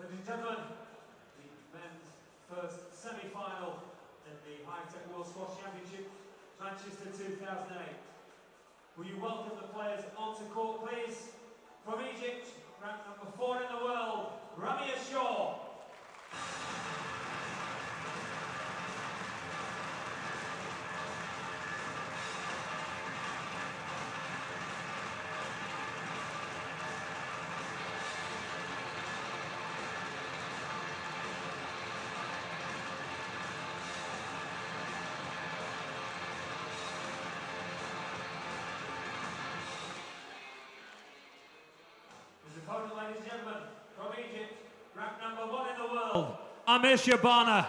Ladies and gentlemen, the men's first semi-final in the High-Tech World Squash Championship, Manchester 2008. Will you welcome the players onto court, please? From Egypt, ranked number 4 in the world, Ramy Ashour. His opponent, ladies and gentlemen, from Egypt, ranked number 1 in the world, Shabana.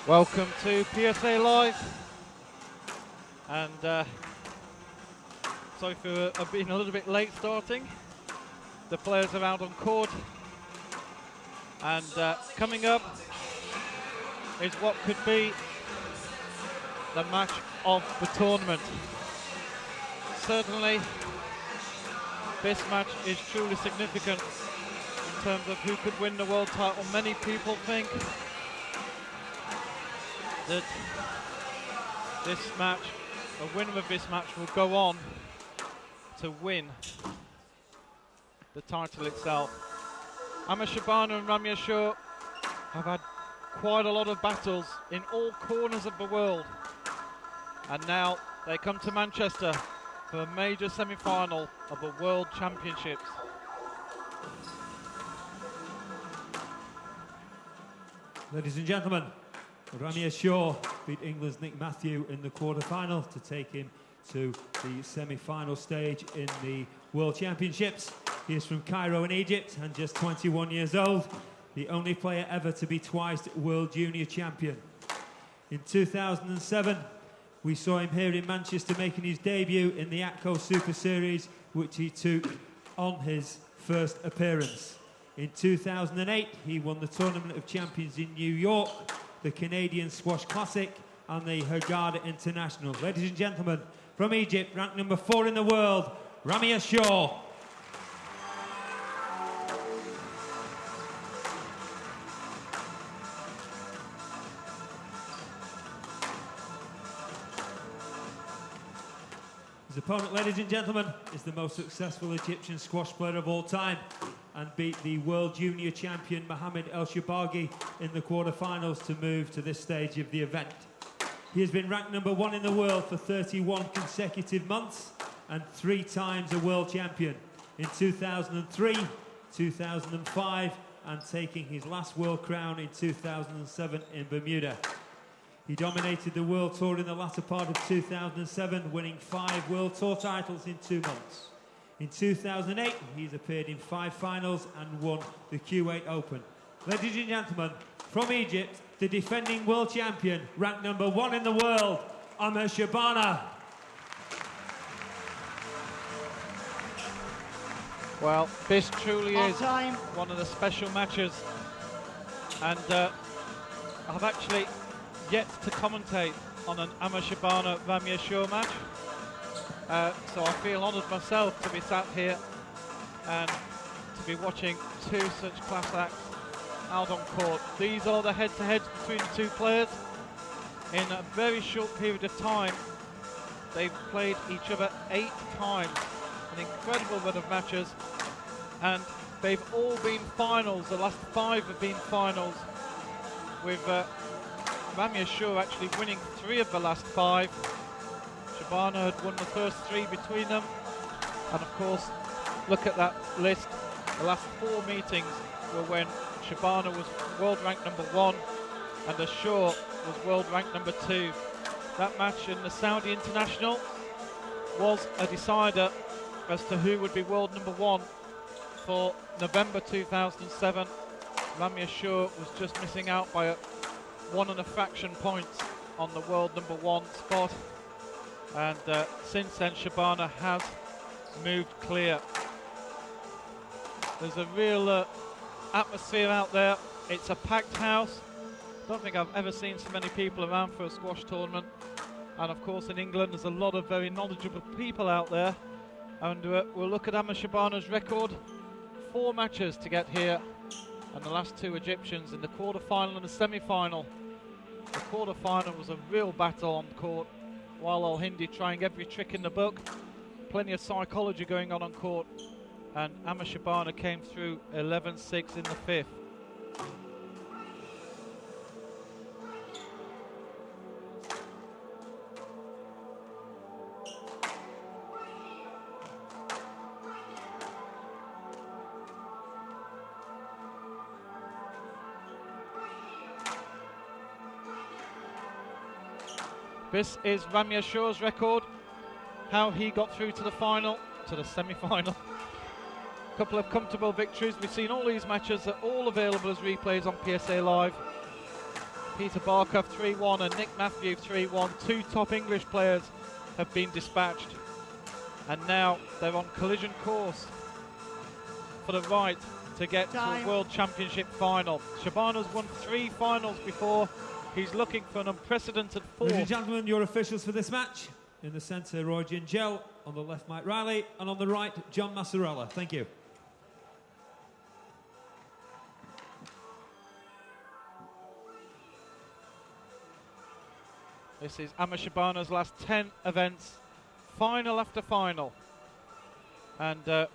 Welcome to PSA Live, and sorry for being a little bit late starting. The players are out on court, and coming up is what could be the match of the tournament. Certainly, this match is truly significant in terms of who could win the world title. Many people think that this match, a winner of this match, will go on to win the title itself. Shabana and Ramy Ashour have had quite a lot of battles in all corners of the world, and now they come to Manchester for a major semi-final of the World Championships. Ladies and gentlemen, Ramy Ashour beat England's Nick Matthew in the quarter-final to take him to the semi-final stage in the World Championships. He is from Cairo in Egypt and just 21 years old, the only player ever to be twice World Junior Champion. In 2007, we saw him here in Manchester making his debut in the ATCO Super Series, which he took on his first appearance. In 2008, he won the Tournament of Champions in New York, the Canadian Squash Classic and the Hurghada International. Ladies and gentlemen, from Egypt, ranked number 4 in the world, Ramy Ashour. His opponent, ladies and gentlemen, is the most successful Egyptian squash player of all time and beat the World Junior Champion Mohammed El Shabaghi in the quarterfinals to move to this stage of the event. He has been ranked number 1 in the world for 31 consecutive months and 3 times a world champion in 2003, 2005 and taking his last world crown in 2007 in Bermuda. He dominated the World Tour in the latter part of 2007, winning 5 World Tour titles in 2 months. In 2008, he's appeared in 5 finals and won the Kuwait Open. Ladies and gentlemen, from Egypt, the defending world champion, ranked number 1 in the world, Shabana. Well, this truly is one of the special matches, and I've actually yet to commentate on an Shabana Ramy Ashour match. So I feel honoured myself to be sat here and to be watching 2 such class acts out on court. These are the head-to-heads between the 2 players. In a very short period of time, they've played each other 8 times. An incredible run of matches, and they've all been finals. The last 5 have been finals, with Ramy Ashour actually winning 3 of the last 5. Shabana had won the first 3 between them, and of course, look at that list. The last 4 meetings were when Shabana was world ranked number 1 and Ashour was world ranked number 2. That match in the Saudi International was a decider as to who would be world number 1 for November 2007. Ramy Ashour was just missing out by 1 and a fraction points on the world #1 spot. And since then, Shabana has moved clear. There's a real atmosphere out there. It's a packed house. I don't think I've ever seen so many people around for a squash tournament. And of course in England there's a lot of very knowledgeable people out there. And we'll look at Shabana's record. 4 matches to get here. And the last 2 Egyptians in the quarter-final and the semi-final. The quarter-final was a real battle on court, while Al-Hindi trying every trick in the book. Plenty of psychology going on court. And Shabana came through 11-6 in the 5th. This is Ramy Ashour's record, how he got through to the final, to the semi-final. A couple of comfortable victories. We've seen all these matches are all available as replays on PSA Live. Peter Barkov 3-1 and Nick Matthew 3-1. 2 top English players have been dispatched. And now they're on collision course for the right to get to a World Championship final. Shabana's won 3 finals before. He's looking for an unprecedented 4th. Ladies and gentlemen, your officials for this match. In the centre, Roy Gingell. On the left, Mike Riley. And on the right, John Massarella. Thank you. This is Shabana's last 10 events. Final after final. And,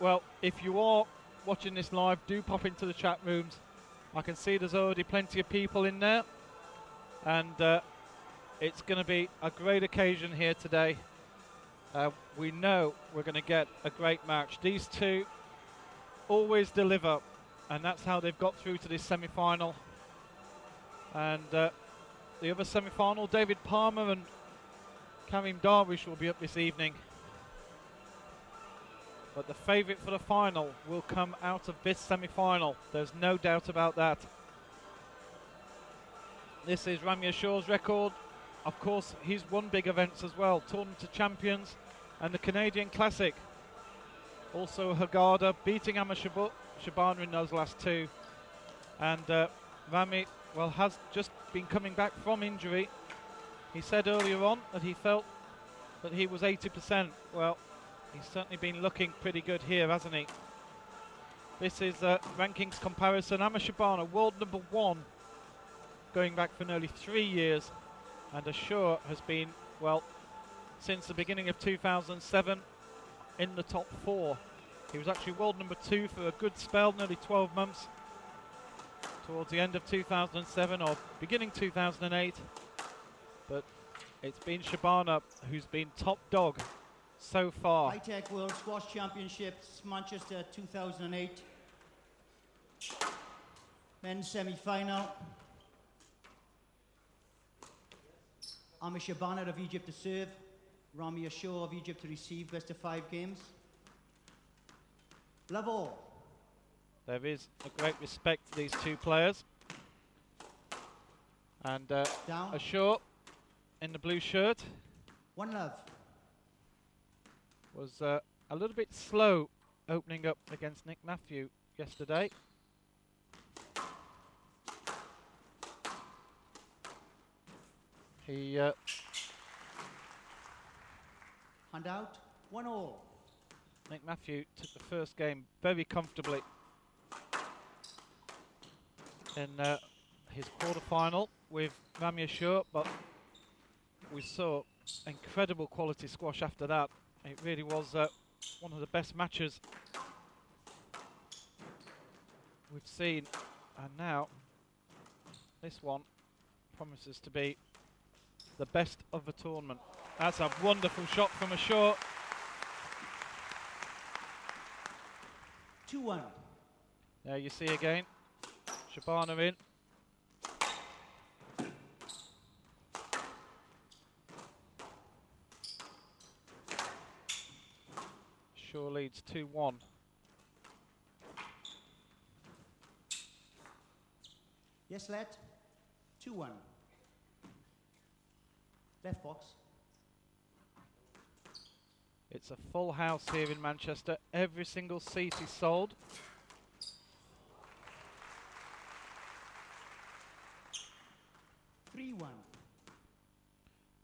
well, if you are watching this live, do pop into the chat rooms. I can see there's already plenty of people in there. And it's going to be a great occasion here today. We know we're going to get a great match. These two always deliver, and that's how they've got through to this semi-final. And the other semi-final, David Palmer and Karim Darwish will be up this evening. But the favourite for the final will come out of this semi-final. There's no doubt about that. This is Ramy Ashour's record. Of course, he's won big events as well. Tournament of Champions and the Canadian Classic. Also Hurghada, beating Shabana in those last 2. And Ramy, well, has just been coming back from injury. He said earlier on that he felt that he was 80%. Well, he's certainly been looking pretty good here, hasn't he? This is a rankings comparison. Shabana, world #1, going back for nearly 3 years. And Ashour has been, well, since the beginning of 2007, in the top 4. He was actually world #2 for a good spell, nearly 12 months, towards the end of 2007 or beginning 2008. But it's been Shabana who's been top dog so far. High-Tech World Squash Championships, Manchester 2008. Men's semi-final. Shabana of Egypt to serve. Ramy Ashour of Egypt to receive. Best of 5 games. Love all. There is a great respect to these 2 players. And Ashour in the blue shirt. 1 love. Was a little bit slow opening up against Nick Matthew yesterday. He hand out 1-1. Nick Matthew took the first game very comfortably in his quarter-final with Ramy Ashour, but we saw incredible quality squash after that. It really was one of the best matches we've seen, and now this one promises to be the best of the tournament. That's a wonderful shot from Ashour. 2-1. There you see again, Shabana in. Ashour leads 2-1. Yes, lad. 2-1. Left box. It's a full house here in Manchester. Every single seat is sold.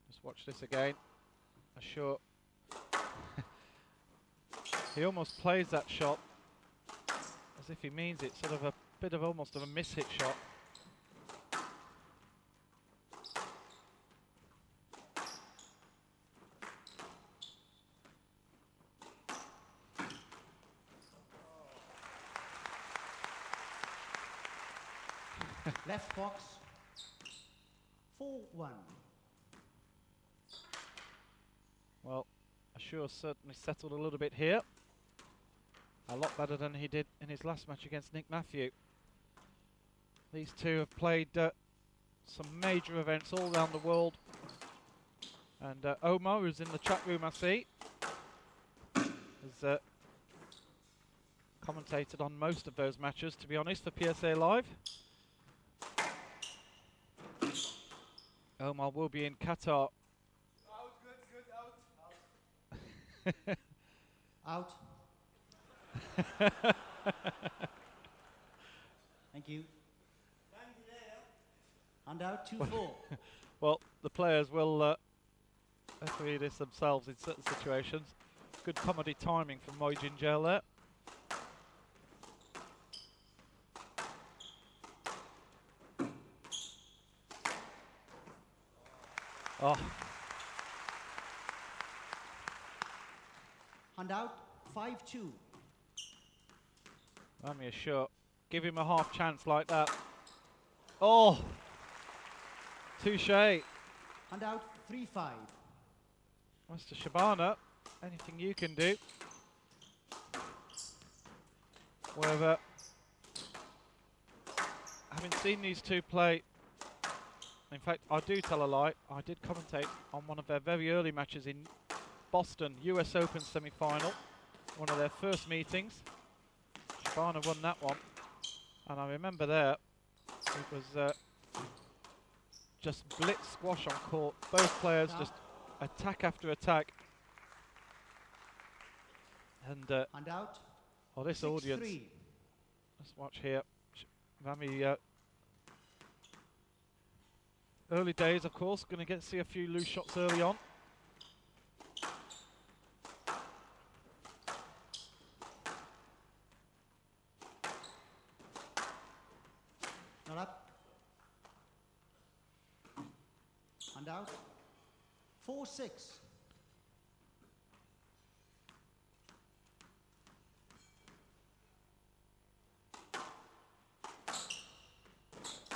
Just watch this again. Ashour. He almost plays that shot as if he means it. Sort of a bit of almost of a miss-hit shot. Left box. 4-1. Well, Ashour certainly settled a little bit here. A lot better than he did in his last match against Nick Matthew. These two have played some major events all around the world. And Omar, who's in the chat room I see, has commentated on most of those matches, to be honest, for PSA Live. Omar will be in Qatar. Out, good, Out. Thank you. And out 2-4. Well, the players will agree this themselves in certain situations. Good comedy timing from Moy Gingell there. Oh, And out 5-2. Ramy Ashour. Give him a half chance like that. Oh, touche. And out 3-5. Mr. Shabana, anything you can do? However, having seen these two play, in fact, I do tell a lie, I did commentate on one of their very early matches in Boston, US Open semi-final, one of their first meetings. Shabana won that one, and I remember there, it was just blitz squash on court. Both players just attack after attack. And out. oh, this 6-3. audience, let's watch here. Ramy, early days, of course, going to see a few loose shots early on. Not up. And out. 4-6.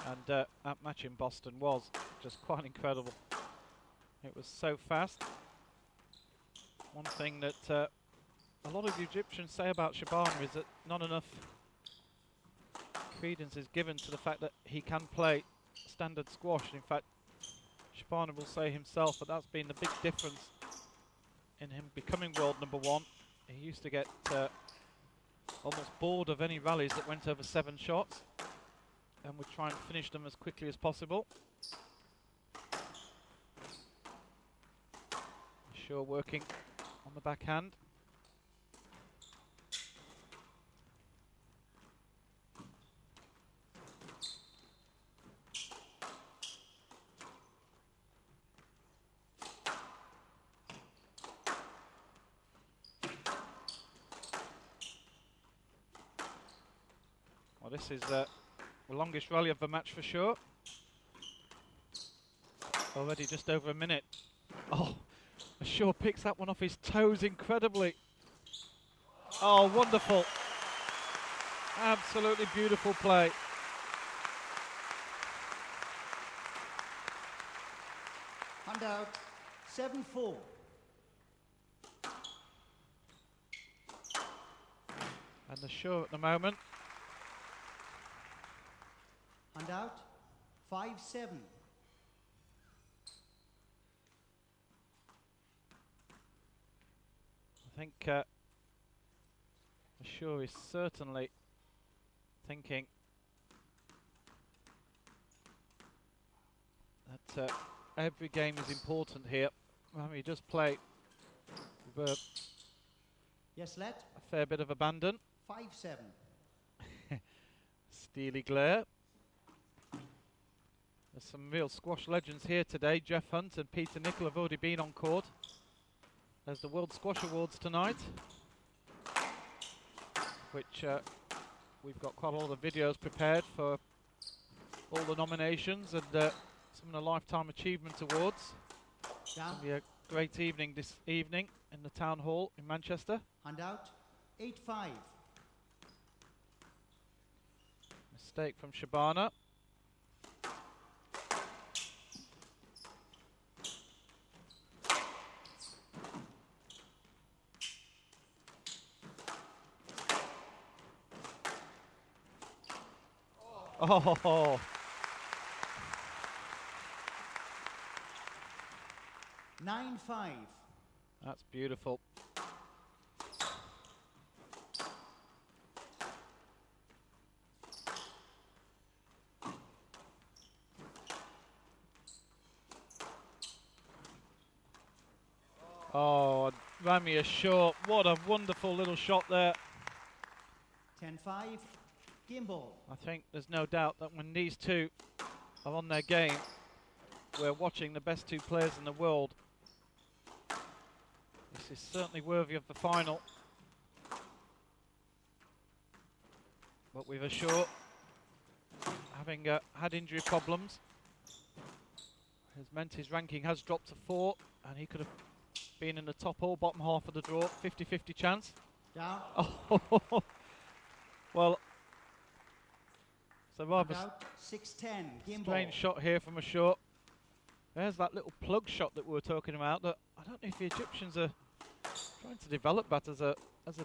And that match in Boston was just quite incredible. It was so fast. One thing that a lot of Egyptians say about Shabana is that not enough credence is given to the fact that he can play standard squash. In fact, Shabana will say himself that that's been the big difference in him becoming world #1. He used to get almost bored of any rallies that went over 7 shots, and would try and finish them as quickly as possible. Ashour working on the backhand. Well, this is the longest rally of the match for sure. Already just over a minute. Oh, Ashour picks that one off his toes incredibly. Oh, wonderful. Absolutely beautiful play. And out 7-4. And Ashour at the moment. And out 5-7. I think Ashour is certainly thinking that every game is important here. Ramy does play with Yes, let. a fair bit of abandon. 5-7. Steely glare. There's some real squash legends here today. Jeff Hunt and Peter Nicol have already been on court. There's the World Squash Awards tonight, which we've got quite a lot of videos prepared for all the nominations and some of the Lifetime Achievement Awards. Down. It'll be a great evening this evening in the Town Hall in Manchester. Hand out. 8-5. Mistake from Shabana. Oh, 9-5. that's beautiful. Oh, Ramy Ashour, what a wonderful little shot there. 10-5. Game ball. I think there's no doubt that when these two are on their game, we're watching the best two players in the world. This is certainly worthy of the final. But with Ashour having had injury problems, has meant his ranking has dropped to 4, and he could have been in the top or bottom half of the draw. 50-50 chance. Down. Oh, well, it's a rather Hand out. 6-10. Game ball. strange shot here from Ashour. There's that little plug shot that we were talking about. That I don't know if the Egyptians are trying to develop that as a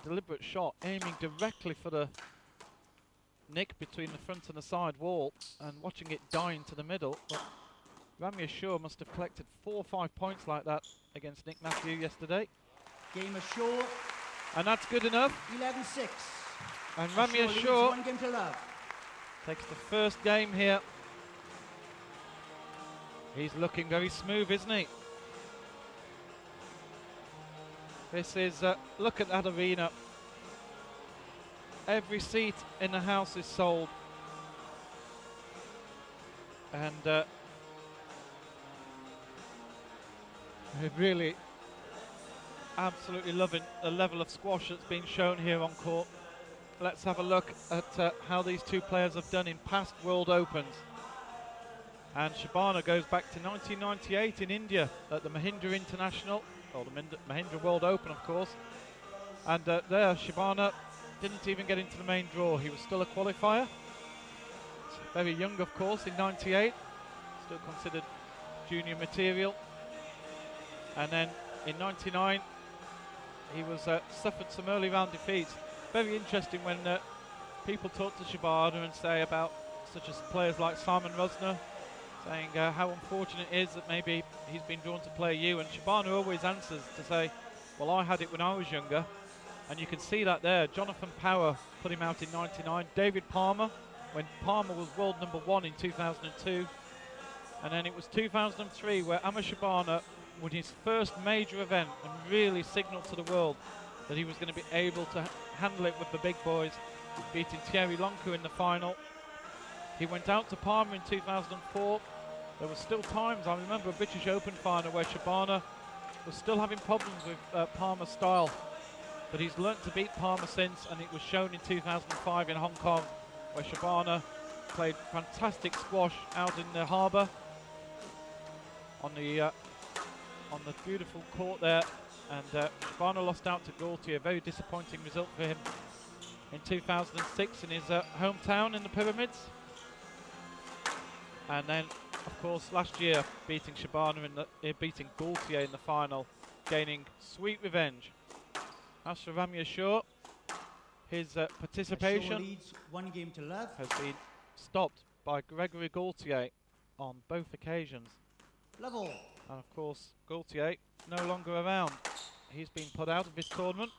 deliberate shot, aiming directly for the nick between the front and the side wall, and watching it die into the middle. But Ramy Ashour must have collected 4 or 5 points like that against Nick Matthew yesterday. Game Ashour. And that's good enough. 11-6. And Ramy Ashour leads Ashour 1 game to love. takes the first game here. He's looking very smooth, isn't he? This is, look at that arena. Every seat in the house is sold. And we're really absolutely loving the level of squash that's being shown here on court. Let's have a look at how these two players have done in past World Opens. And Shabana goes back to 1998 in India at the Mahindra International, or the Mahindra World Open, of course. And there, Shabana didn't even get into the main draw. He was still a qualifier. Very young, of course, in 98. Still considered junior material. And then in 99, he was suffered some early round defeats. Very interesting when people talk to Shabana and say about such as players like Simon Rosner, saying how unfortunate it is that maybe he's been drawn to play you, and Shabana always answers to say, well, I had it when I was younger. And you can see that there. Jonathan Power put him out in 99. David Palmer, when Palmer was world #1 in 2002. And then it was 2003 where Shabana won his first major event and really signalled to the world that he was going to be able to handle it with the big boys, beating Thierry Loncu in the final. He went out to Palmer in 2004. There were still times, I remember a British Open final where Shabana was still having problems with Palmer's style. But he's learnt to beat Palmer since, and it was shown in 2005 in Hong Kong, where Shabana played fantastic squash out in the harbour on the beautiful court there. And Shabana lost out to Gaultier, a very disappointing result for him in 2006 in his hometown in the Pyramids. And then, of course, last year beating beating Gaultier in the final, gaining sweet revenge. As for Ramy Ashour, his participation Ashour leads 1 game to love. has been stopped by Gregory Gaultier on both occasions. Level. And of course, Gaultier no longer around. He's been put out of this tournament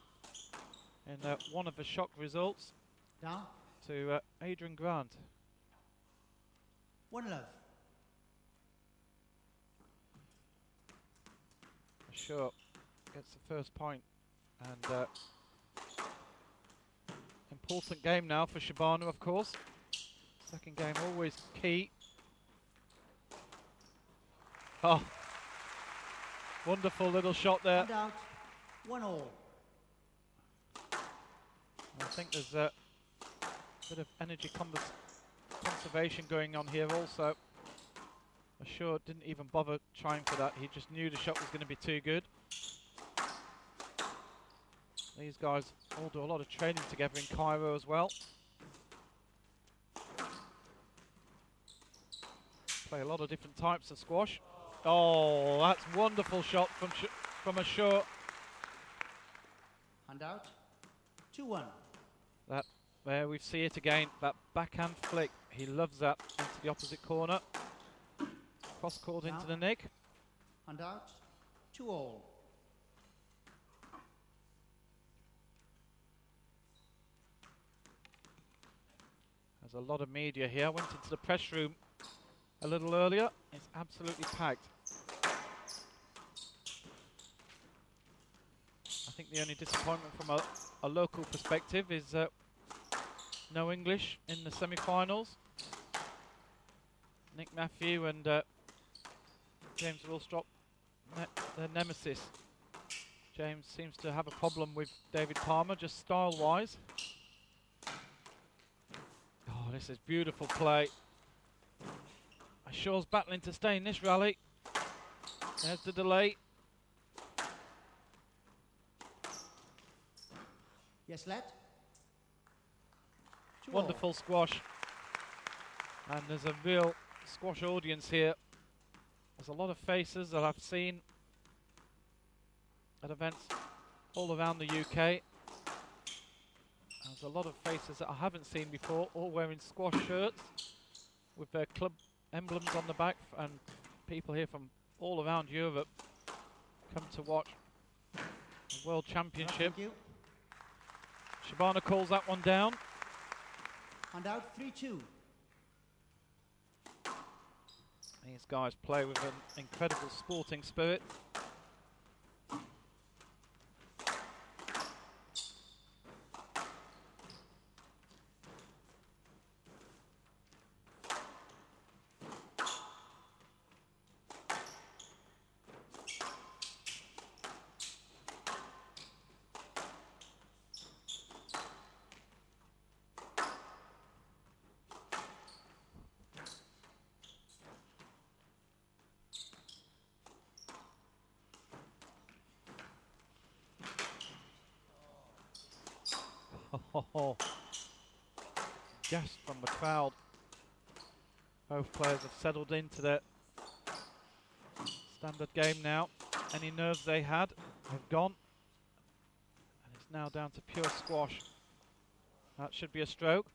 in one of the shock results Down. to Adrian Grant. 1 love. Ashour gets the first point. And important game now for Shabana, of course. Second game always key. Oh, wonderful little shot there. And out, 1-all. I think there's a bit of energy conservation going on here also. Ashour didn't even bother trying for that. He just knew the shot was going to be too good. These guys all do a lot of training together in Cairo as well. Play a lot of different types of squash. Oh, that's wonderful shot from Ashour. And out, 2-1. There we see it again, that backhand flick. He loves that into the opposite corner. Cross court into the nick. And out, 2-all. There's a lot of media here. I went into the press room a little earlier. It's absolutely packed. I think the only disappointment from a local perspective is no English in the semi-finals. Nick Matthew and James Willstrop, their nemesis. James seems to have a problem with David Palmer, just style-wise. Oh, this is beautiful play. Ashour's battling to stay in this rally. There's the delay. Yes, lad. Wonderful squash. And there's a real squash audience here. There's a lot of faces that I've seen at events all around the UK. There's a lot of faces that I haven't seen before, all wearing squash shirts with their club emblems on the back, and people here from all around Europe come to watch the World Championship. Thank you. Shabana calls that one down. And out, 3-2. These guys play with an incredible sporting spirit. Oh, gasp from the crowd. Both players have settled into their standard game now. Any nerves they had have gone. And it's now down to pure squash. That should be a stroke.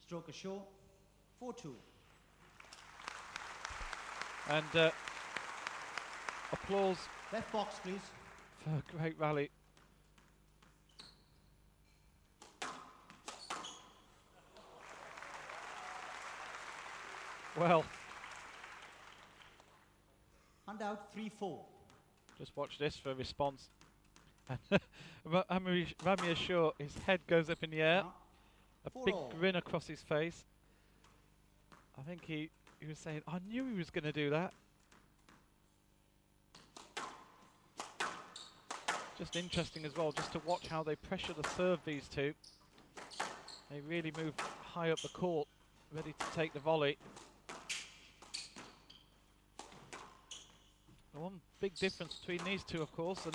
Stroke Ashour, 4-2. And applause Left box, please. for a great rally. Well, And out, 3-4. just watch this for a response. Ramy Ashour, his head goes up in the air. Now, A big 4-all. grin across his face. I think he was saying, I knew he was going to do that. Just interesting as well, just to watch how they pressure the serve, these two. They really move high up the court, ready to take the volley. The one big difference between these two, of course, and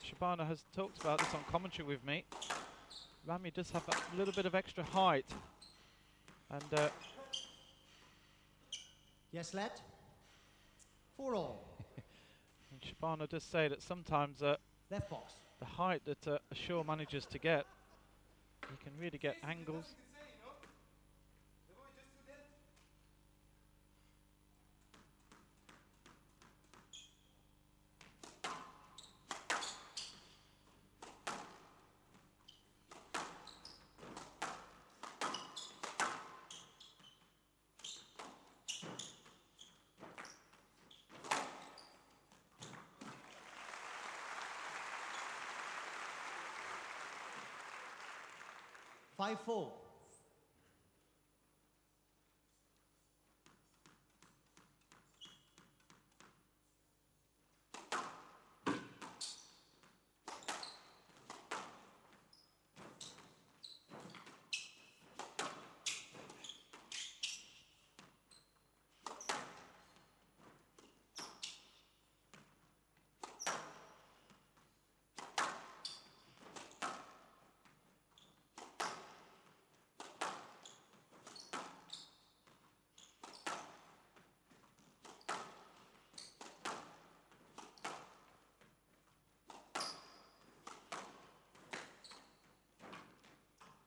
Shabana has talked about this on commentary with me. Ramy does have a little bit of extra height. And Yes, lad. 4-all. and Shabana does say that sometimes Left box. the height that Ashour manages to get, he can really get angles. 5-4.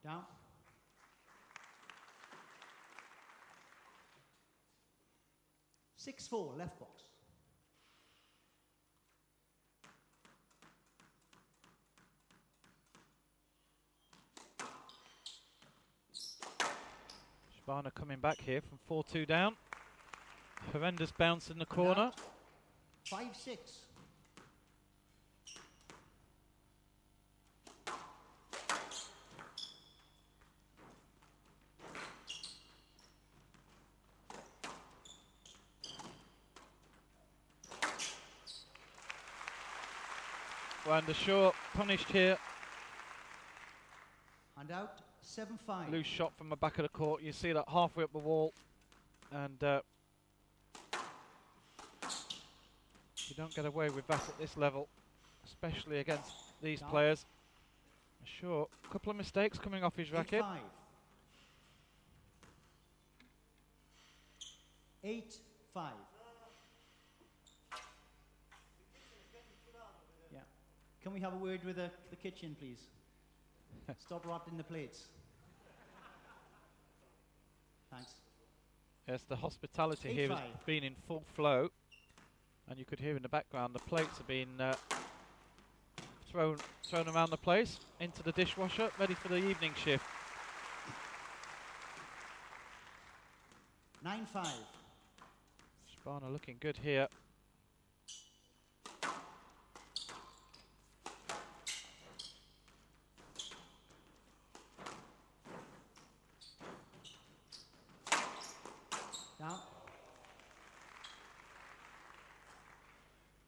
Down. Six-4, left box. Shabana coming back here from 4-2 down. Horrendous bounce in the corner. 5-6. And Ashour punished here. And out, 7-5. Loose shot from the back of the court. You see that halfway up the wall. And you don't get away with that at this level, especially against these players. Ashour, a couple of mistakes coming off his racket. 8-5. Yeah. Can we have a word with the kitchen, please? Stop rotting the plates. Thanks. Yes, the hospitality here has been in full flow. And you could hear in the background the plates have been thrown around the place into the dishwasher, ready for the evening shift. 9-5. Shabana looking good here. Down.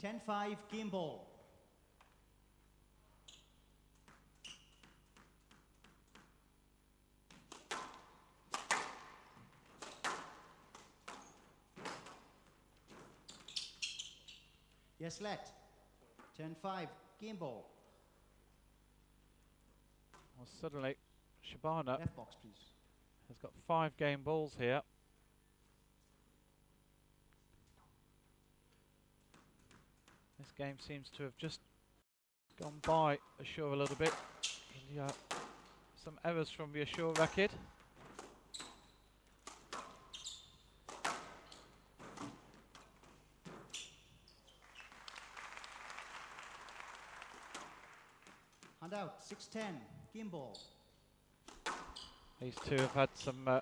10-5, game ball. Yes, let. 10-5, game ball. Well, suddenly, Shabana Left box, please. has got 5 game balls here. This game seems to have just gone by Ashour a little bit. Some errors from the Ashour racket. Hand out, 6-10, game ball. These two have had some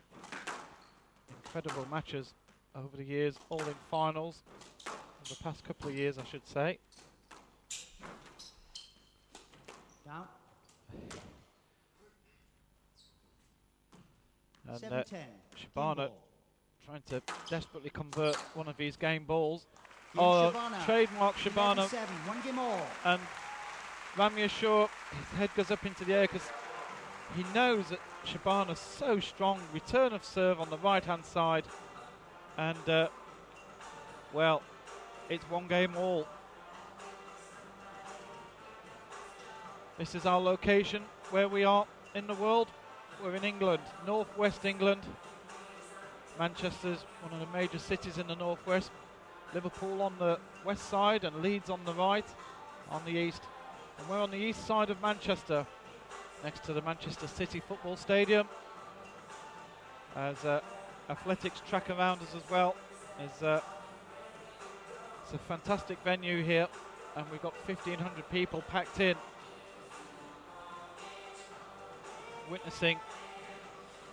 incredible matches over the years, all in finals. The past couple of years, I should say. Down. And 7-10. Shabana trying to desperately convert one of these game balls. Shabana. Trademark Shabana. 11-7, one game all. And Ramy Ashour, his head goes up into the air because he knows that Shabana's so strong. Return of serve on the right-hand side. And, well, it's one game all. This is our location where we are in the world. We're in England, northwest England. Manchester's one of the major cities in the northwest. Liverpool on the west side and Leeds on the right, on the east. And we're on the east side of Manchester, next to the Manchester City Football Stadium. As athletics track around us as well. It's a fantastic venue here, and we've got 1,500 people packed in, witnessing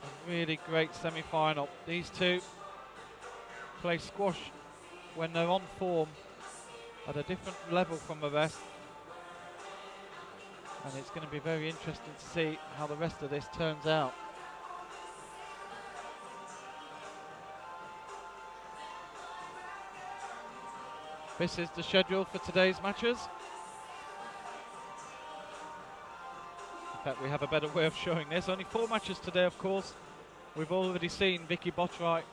a really great semi-final. These two play squash when they're on form at a different level from the rest. And it's going to be very interesting to see how the rest of this turns out. This is the schedule for today's matches. In fact, we have a better way of showing this. Only 4 matches today, of course. We've already seen Vicky Botwright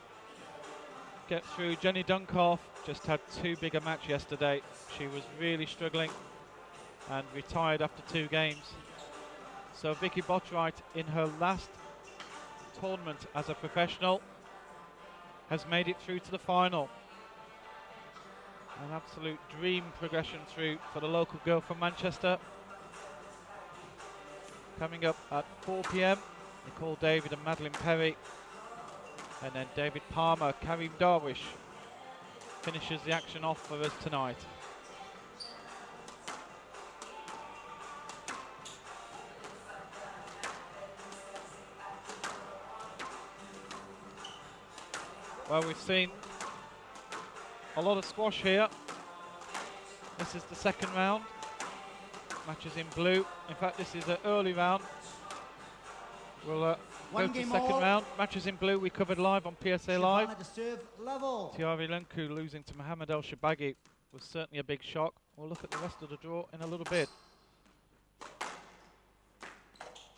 get through. Jenny Duncalf just had too big a match yesterday. She was really struggling and retired after 2 games. So Vicky Botwright, in her last tournament as a professional, has made it through to the final. An absolute dream progression through for the local girl from Manchester. Coming up at 4 p.m, Nicole David and Madeline Perry. And then David Palmer, Karim Darwish finishes the action off for us tonight. Well, we've seen a lot of squash here. This is the second round. Matches in blue. In fact, this is an early round. We'll go to the second round. Matches in blue we covered live on PSA Live. Tiari Lenku losing to Mohamed El Shabagi was certainly a big shock. We'll look at the rest of the draw in a little bit.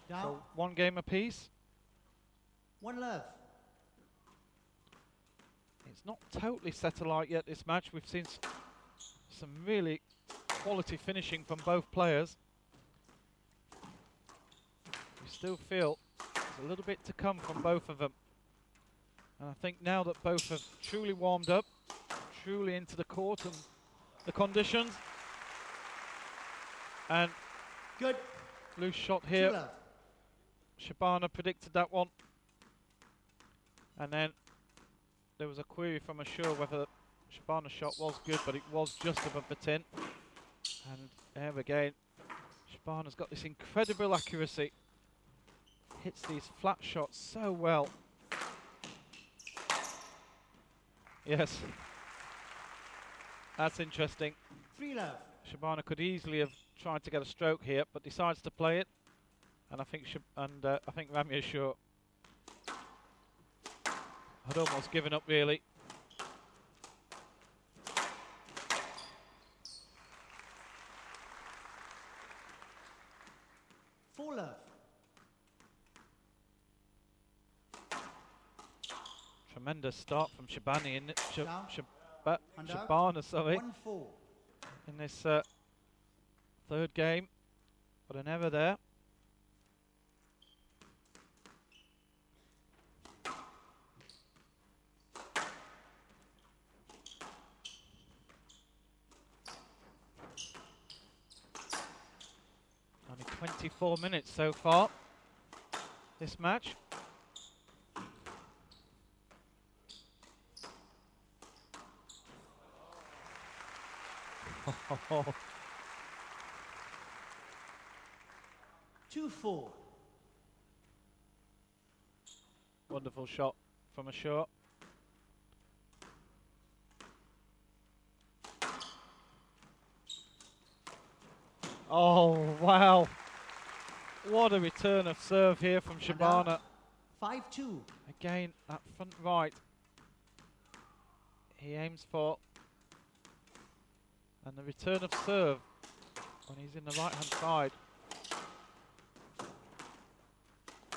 So 1 game apiece. 1 love. It's not totally set alight yet, this match. We've seen some really quality finishing from both players. We still feel there's a little bit to come from both of them. And I think now that both have truly warmed up, truly into the court and the conditions. And good loose shot here. Shabana predicted that one. And then there was a query from Ashour whether Shabana's shot was good, but it was just above the tin. And there again, Shabana's got this incredible accuracy. Hits these flat shots so well. Yes. That's interesting. 3 love. Shabana could easily have tried to get a stroke here, but decides to play it. And I think I think Ramy Ashour had almost given up, really. Four love. Tremendous start from Shabani in Shabana, sorry. 1-4. In this third game, but an error there. Only 24 minutes so far, this match. Oh. 2-4. Wonderful shot from Ashour. Oh, wow. What a return of serve here from Shabana. 5-2. Again, that front right. He aims for. And the return of serve when he's in the right-hand side.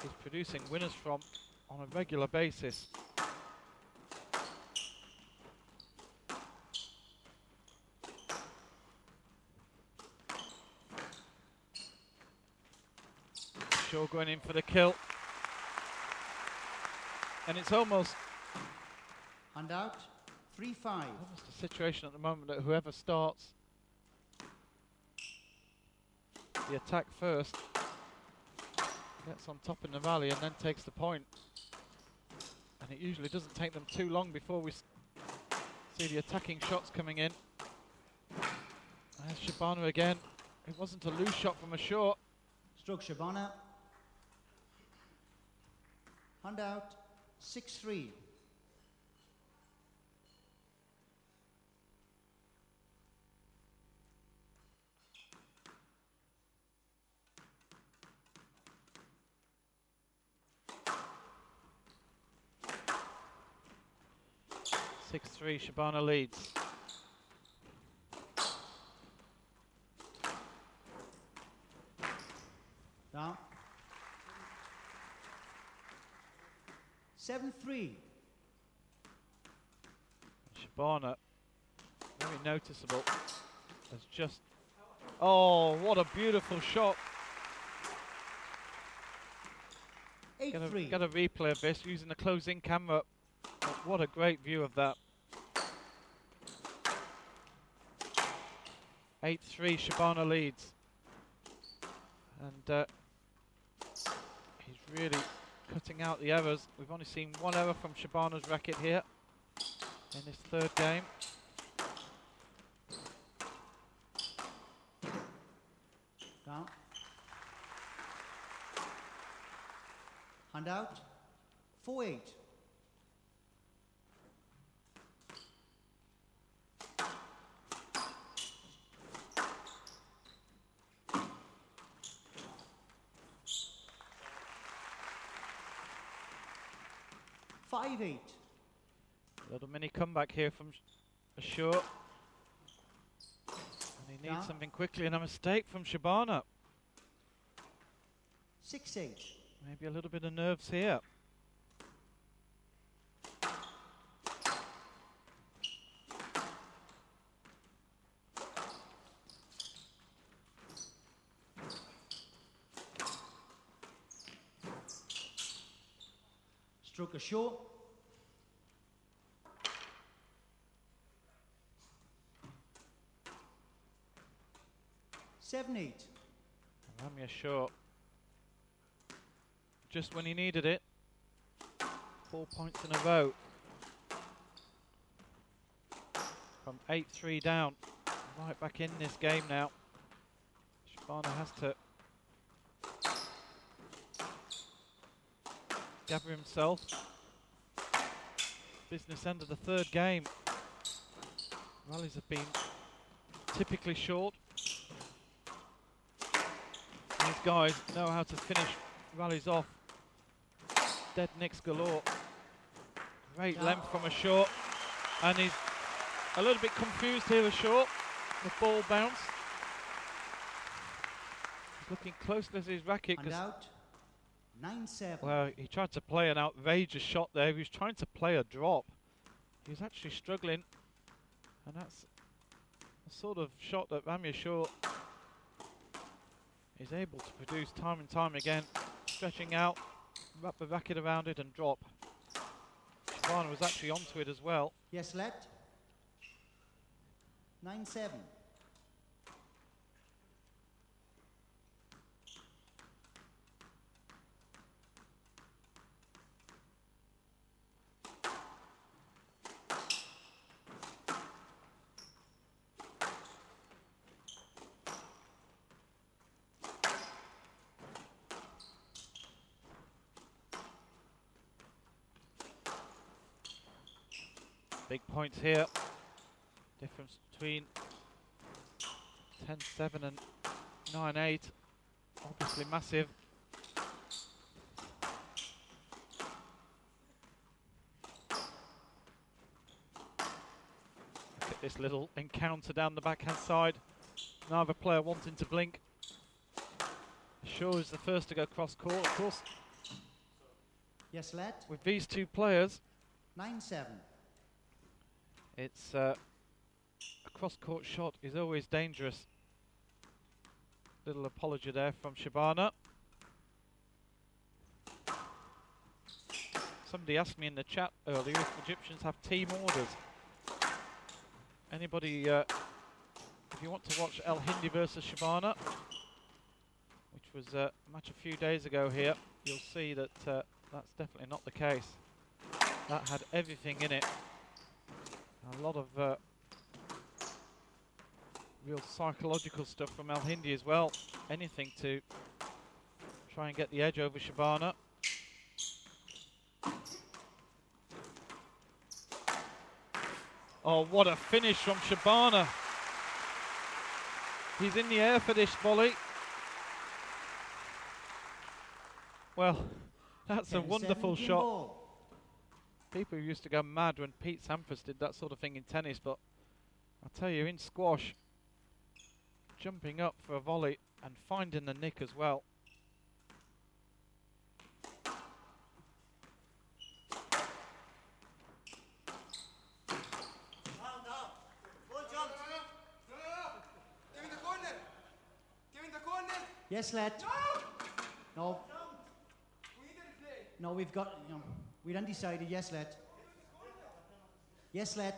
He's producing winners from on a regular basis. Ashour going in for the kill. And it's almost And out. 3-5. almost a situation at the moment that whoever starts the attack first gets on top in the rally and then takes the point. And it usually doesn't take them too long before we see the attacking shots coming in. There's Shabana again. It wasn't a loose shot from Ashour. Stroke Shabana. Hand out. 6-3. 6-3, Shabana leads. Down. 7-3. Shabana, very noticeable, has just... Oh, what a beautiful shot. 8-3. Get a replay of this using the close-in camera. But what a great view of that. 8-3, Shabana leads. And he's really cutting out the errors. We've only seen one error from Shabana's racket here in this third game. Down. Hand out. 4-8. A little mini comeback here from Ashour. And he needs something quickly, and a mistake from Shabana. 6-8. Maybe a little bit of nerves here. Stroke Ashour. 7-8. Ramy Ashour, just when he needed it, 4 points in a row. From 8-3 down, right back in this game now. Shabana has to gather himself. Business end of the third game. Rallies have been typically short. These guys know how to finish rallies off. Dead nicks galore. Great length from Ashour. And he's a little bit confused here, Ashour. The ball bounce. He's looking closely at his racket. And out. 9-7. Well, he tried to play an outrageous shot there. He was trying to play a drop. He was actually struggling. And that's the sort of shot that Ramy Ashour is able to produce time and time again. Stretching out, wrap the racket around it and drop. Shabana was actually onto it as well. Yes, let. 9-7. Big points here. Difference between 10-7 and 9-8. Obviously massive. Look at this little encounter down the backhand side. Neither player wanting to blink. Ashour is the first to go cross court, of course. Yes, let. With these two players, 9-7. it's a cross-court shot is always dangerous. Little apology there from Shabana. Somebody asked me in the chat earlier if Egyptians have team orders. Anybody, if you want to watch El Hindi versus Shabana, which was a match a few days ago here, you'll see that that's definitely not the case. That had everything in it. A lot of real psychological stuff from El Hindi as well. Anything to try and get the edge over Shabana. Oh, what a finish from Shabana. He's in the air for this volley. Well, that's a wonderful shot. People used to go mad when Pete Sampras did that sort of thing in tennis, but I'll tell you, in squash, jumping up for a volley and finding the nick as well. Yes, lad. No. No, we've got, you know, we're undecided. Yes, lad. Yes, lad.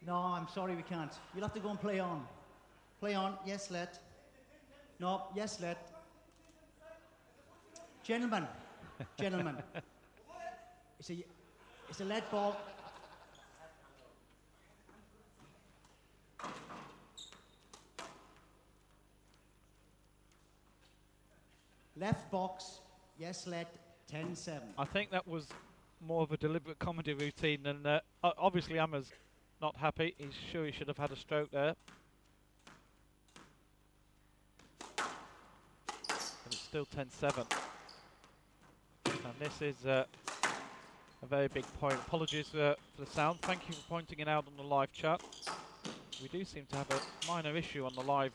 No, I'm sorry, we can't. You'll have to go and play on. Play on. Yes, lad. No, yes, lad. Gentlemen. Gentlemen. It's a lead ball. Left box, yes, led, 10-7. I think that was more of a deliberate comedy routine than... obviously, Amma's not happy. He's sure he should have had a stroke there. But it's still 10-7. And this is a very big point. Apologies for the sound. Thank you for pointing it out on the live chat. We do seem to have a minor issue on the live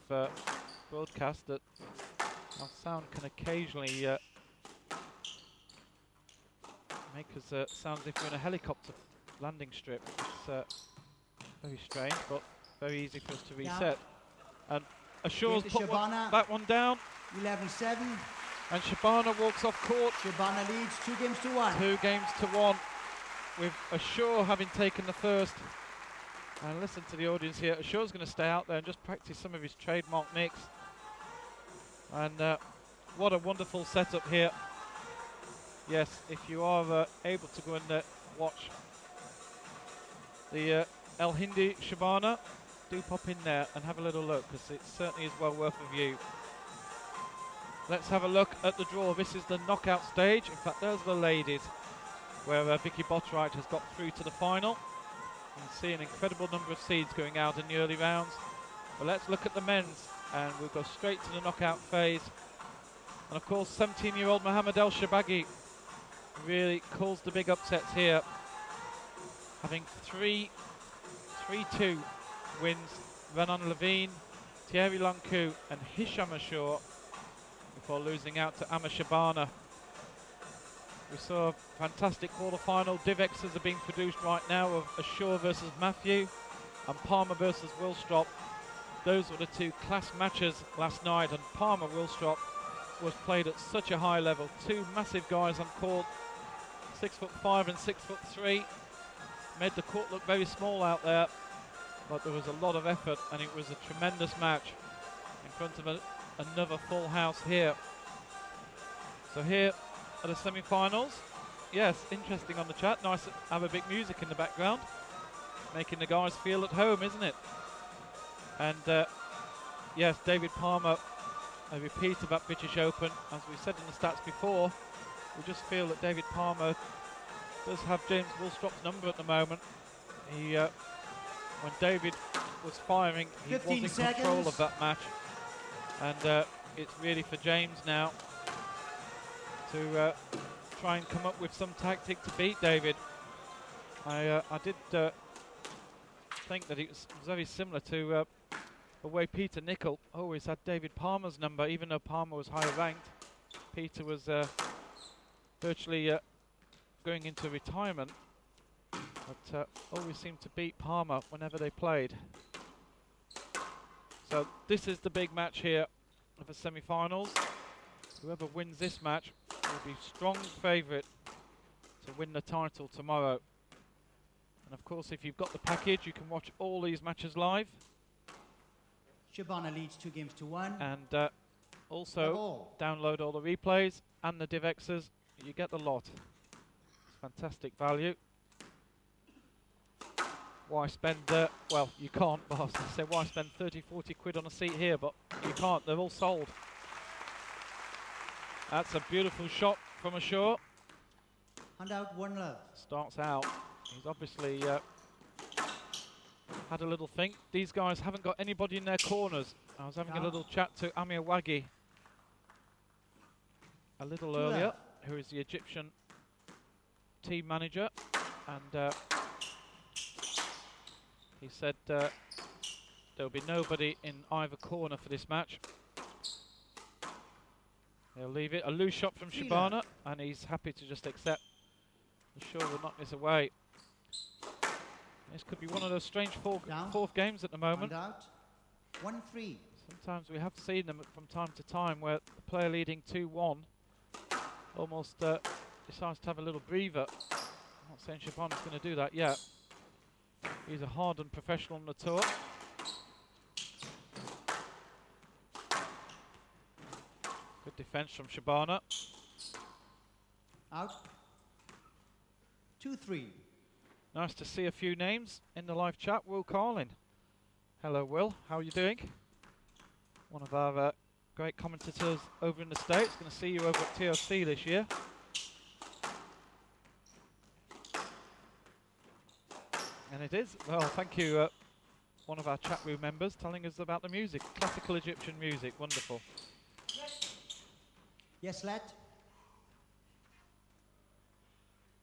broadcast that our sound can occasionally make us sound as if we're in a helicopter landing strip. It's very strange, but very easy for us to reset. And Ashour's put that one down. 11-7. And Shabana walks off court. Shabana leads 2-1. 2-1. With Ashour having taken the first. And listen to the audience here. Ashour's going to stay out there and just practice some of his trademark nicks. And what a wonderful setup here. Yes, if you are able to go and watch the El Hindi Shabana, do pop in there and have a little look, because it certainly is well worth a view. Let's have a look at the draw. This is the knockout stage. In fact, those are the ladies, where Vicky Botwright has got through to the final. You can see an incredible number of seeds going out in the early rounds. But let's look at the men's, and we'll go straight to the knockout phase. And of course, 17-year-old Mohammed El Shabagi really calls the big upsets here, having 3-2 wins Renan Levine, Thierry Lankou and Hisham Ashour before losing out to Amma Shabana. We saw a fantastic quarter-final. Divexes are being produced right now of Ashour versus Matthew and Palmer versus Wilstrop. Those were the two class matches last night, and Palmer-Wilstrop was played at such a high level. Two massive guys on court, 6'5" and 6'3", made the court look very small out there, but there was a lot of effort, and it was a tremendous match in front of another full house here. So here are the semi-finals. Yes, interesting on the chat. Nice to have a bit music in the background, making the guys feel at home, isn't it? And yes, David Palmer, a repeat of that British Open. As we said in the stats before, we just feel that David Palmer does have James Wilstrop's number at the moment. He, when David was firing, he was in control of that match. And it's really for James now to try and come up with some tactic to beat David. I did think that it was very similar to the way Peter Nicol always had David Palmer's number, even though Palmer was higher ranked. Peter was virtually going into retirement, but always seemed to beat Palmer whenever they played. So this is the big match here of the semi-finals. Whoever wins this match will be strong favourite to win the title tomorrow. And of course, if you've got the package, you can watch all these matches live. Shabana leads 2-1. And also download all the replays and the DivXs. You get the lot. It's fantastic value. Why spend, well, you can't, but I was going to say, why spend 30, 40 quid on a seat here, but you can't, they're all sold. That's a beautiful shot from Ashour. Hand out one love. Starts out. He's obviously had a little think. These guys haven't got anybody in their corners. I was having a little chat to Amir Waghi a little earlier, who is the Egyptian team manager, and he said there'll be nobody in either corner for this match. He'll leave it. A loose shot from Shabana, and he's happy to just accept. Ashour will knock this away. This could be one of those strange fourth games at the moment. 1-3. Sometimes we have seen them from time to time where the player leading 2-1 almost decides to have a little breather. I'm not saying Shabana's going to do that yet. He's a hardened professional on the tour. Good defence from Shabana. Out. 2-3. Nice to see a few names in the live chat. Will Carlin. Hello, Will. How are you doing? One of our great commentators over in the States. Going to see you over at TOC this year. And it is. Well, thank you, one of our chat room members, telling us about the music. Classical Egyptian music. Wonderful. Yes, lad.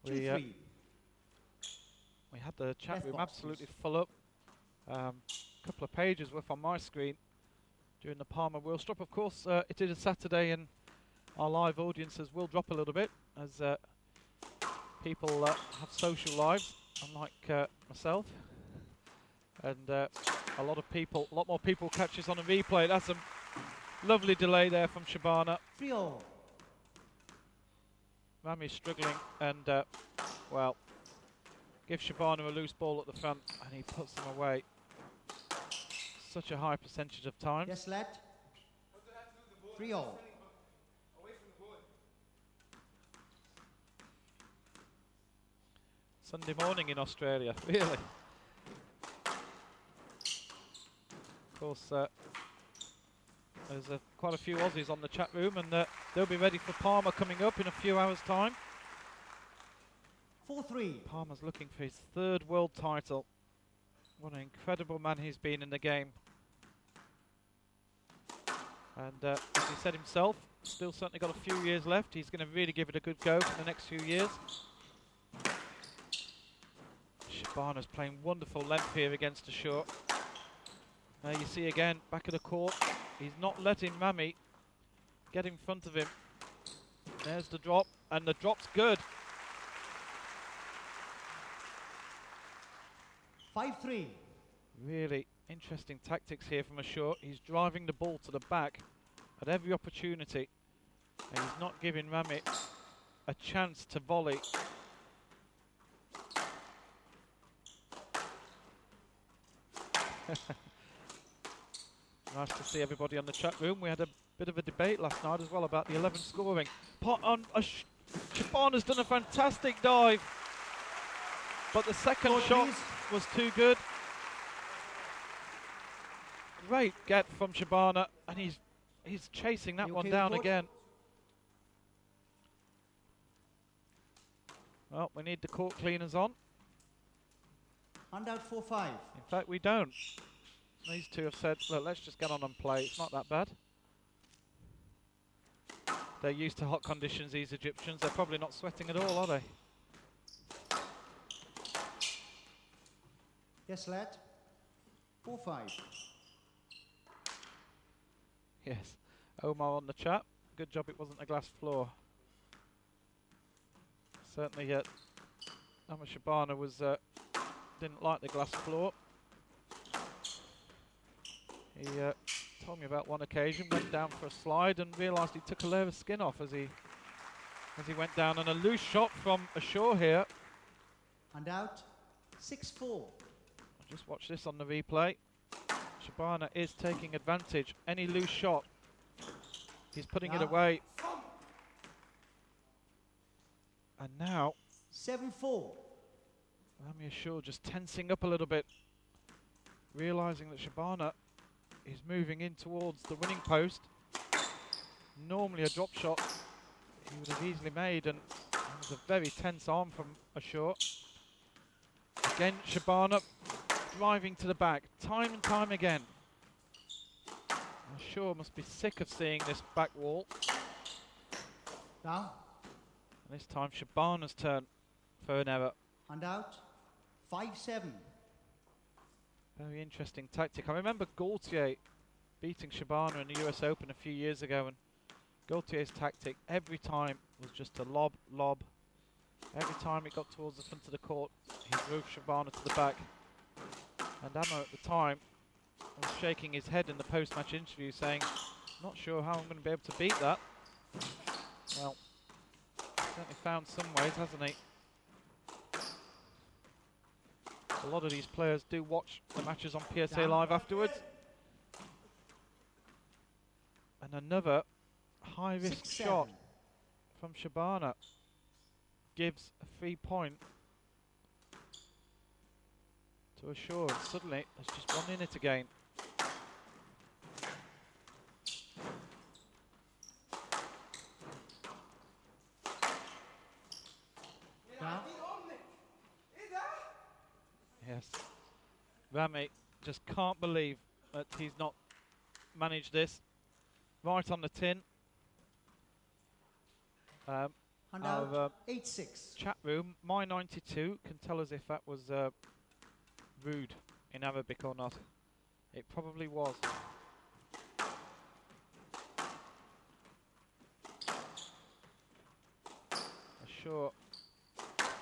We 2-3. We had the chat Left room box, absolutely please. full up. A couple of pages worth on my screen during the Palmer World Drop. Of course, it is a Saturday and our live audiences will drop a little bit as people have social lives, unlike myself. And a lot more people catch this on a replay. That's a lovely delay there from Shabana. 3-0. Ramy's struggling and, well, give Shabana a loose ball at the front and he puts them away. Such a high percentage of time. Yes, lad. 3-0. Sunday morning in Australia, really. Of course, there's quite a few Aussies on the chat room and they'll be ready for Palmer coming up in a few hours' time. 4-3. Palmer's looking for his third world title. What an incredible man he's been in the game. And as he said himself, still certainly got a few years left. He's going to really give it a good go for the next few years. Shabana's playing wonderful length here against Ashour. You see again, back of the court, he's not letting Ramy get in front of him. There's the drop, and the drop's good. 5-3. Really interesting tactics here from Ashour. He's driving the ball to the back at every opportunity, and he's not giving Ramy a chance to volley. Nice to see everybody on the chat room. We had a bit of a debate last night as well about the 11 scoring. Shabana's done a fantastic dive, but the second shot was too good. Great get from Shabana, and he's chasing that one down again. Well, we need the court cleaners on. Hand out 4-5. In fact, we don't. These two have said, look, let's just get on and play. It's not that bad. They're used to hot conditions, these Egyptians. They're probably not sweating at all, are they? Yes, lad. 4-5. Yes. Omar on the chat. Good job it wasn't a glass floor. Certainly, Shabana was didn't like the glass floor. He told me about one occasion, went down for a slide and realised he took a layer of skin off as he went down. And a loose shot from Ashour here. And out 6-4. Just watch this on the replay. Shabana is taking advantage. Any loose shot, he's putting it away. And now 7-4. Ramy Ashour just tensing up a little bit, realising that Shabana is moving in towards the winning post. Normally a drop shot he would have easily made, and it was a very tense arm from Ashour. Again, Shabana driving to the back, time and time again. Ashour must be sick of seeing this back wall. Down. And this time Shabana's turn. for an error. And out. 5-7. Very interesting tactic. I remember Gaultier beating Shabana in the US Open a few years ago, and Gaultier's tactic every time was just to lob. Every time it got towards the front of the court, he drove Shabana to the back. And Ammo at the time was shaking his head in the post-match interview saying, not sure how I'm going to be able to beat that. Well, certainly found some ways, hasn't he? A lot of these players do watch the matches on PSA Live afterwards. And another high-risk shot from Shabana gives a 3-point to Ashour, and suddenly there's just 1 minute again. Yes, Ramy just can't believe that he's not managed this. Right on the tin. Our 8-6. Chat room, My92 can tell us if that was rude in Arabic or not. It probably was. Ashour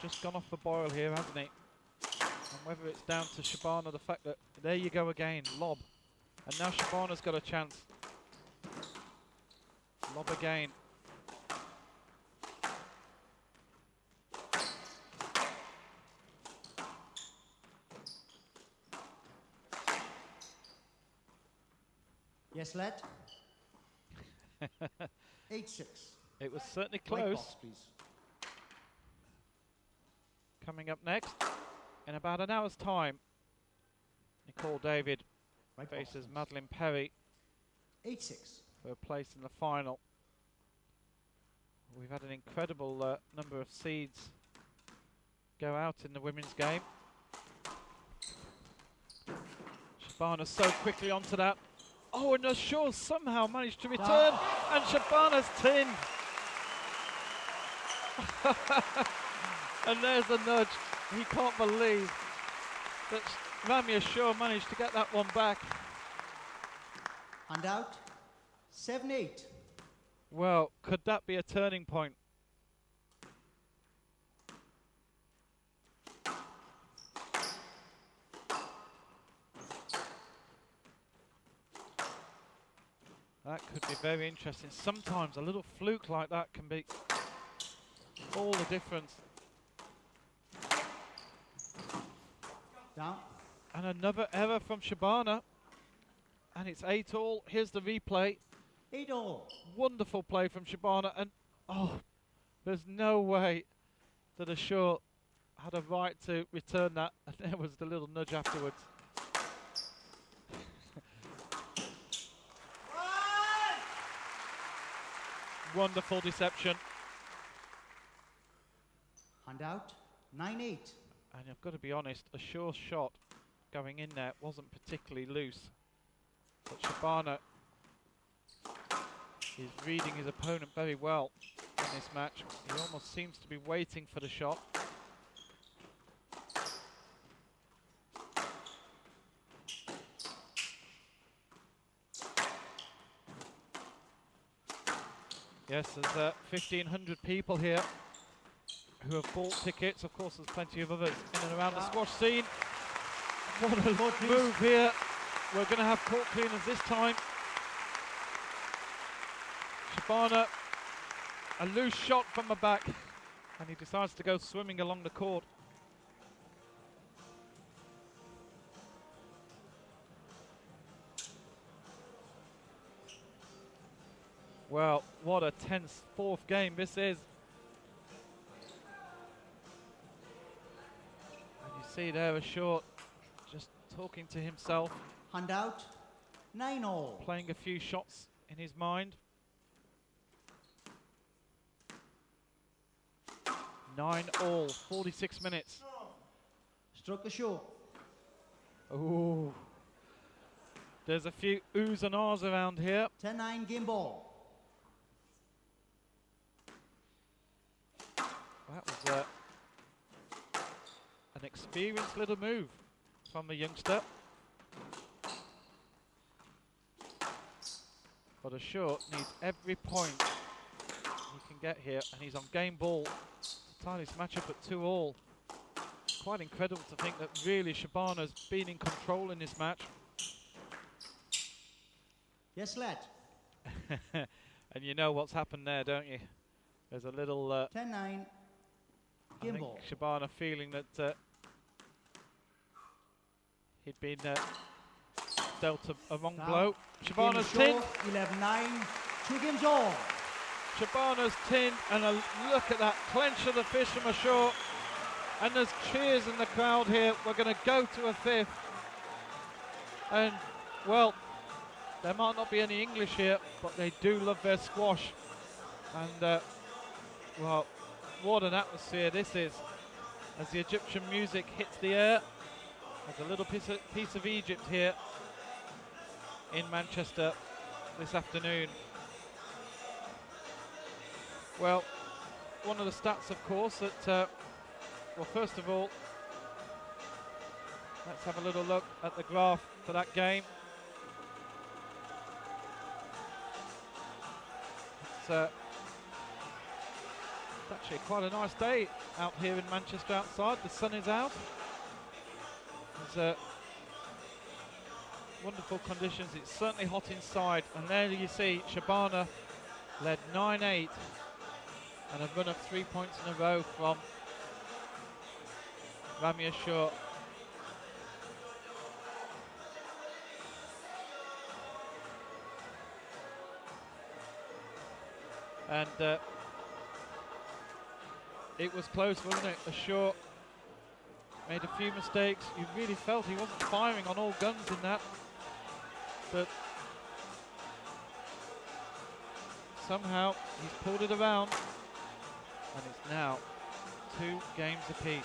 just gone off the boil here, hasn't he? And whether it's down to Shabana, the fact that there you go again, lob. And now Shabana's got a chance. Lob again. Yes, lad. 8-6. It was certainly close. Box, please. Coming up next, in about an hour's time, Nicole David faces Madeline Perry 8-6 for a place in the final. We've had an incredible number of seeds go out in the women's game. Shabana so quickly onto that. Oh, and Ashour somehow managed to return, and Shabana's tinned. And there's the nudge. He can't believe that Ramy Ashour managed to get that one back. And out. 7-8. Well, could that be a turning point? That could be very interesting. Sometimes a little fluke like that can be all the difference. Down. And another error from Shabana. And it's 8-all. Here's the replay. 8-all. Wonderful play from Shabana. And oh, there's no way that Ashour had a right to return that. And there was the little nudge afterwards. Wonderful deception. And out. 9-8. And I've got to be honest, Ashour's shot going in there wasn't particularly loose. But Shabana is reading his opponent very well in this match. He almost seems to be waiting for the shot. Yes, there's 1,500 people here who have bought tickets. Of course, there's plenty of others in and around the squash scene. What a move here. We're going to have court cleaners this time. Shabana, a loose shot from the back, and he decides to go swimming along the court. Well, what a tense fourth game this is. And you see there Ashour just talking to himself. Hand out. 9-all. Playing a few shots in his mind. 9-all, 46 minutes. Struck Ashour. Ooh. There's a few oohs and ahs around here. 10-9 game ball. That was an experienced little move from the youngster. But Ashour needs every point he can get here, and he's on game ball to tie this matchup at 2-all. Quite incredible to think that really Shabana's been in control in this match. Yes, lad. And you know what's happened there, don't you? There's a little 10-9. Game ball. Shabana feeling that he'd been dealt a wrong blow. Shabana's tin. 11-9. 2 games all. Shabana's tin, and a look at that clench of the fist from Ashour. And there's cheers in the crowd here. We're going to go to a 5th. And, well, there might not be any English here, but they do love their squash. And, well, what an atmosphere this is. As the Egyptian music hits the air, there's a little piece of Egypt here in Manchester this afternoon. Well, one of the stats, of course, that, well, first of all, let's have a little look at the graph for that game. It's actually quite a nice day out here in Manchester outside. The sun is out. There's wonderful conditions. It's certainly hot inside. And there you see Shabana led 9-8 and a run of 3 points in a row from Ramy Ashour. And it was close, wasn't it? Ashour made a few mistakes. You really felt he wasn't firing on all guns in that. But somehow he's pulled it around. And it's now 2 games apiece.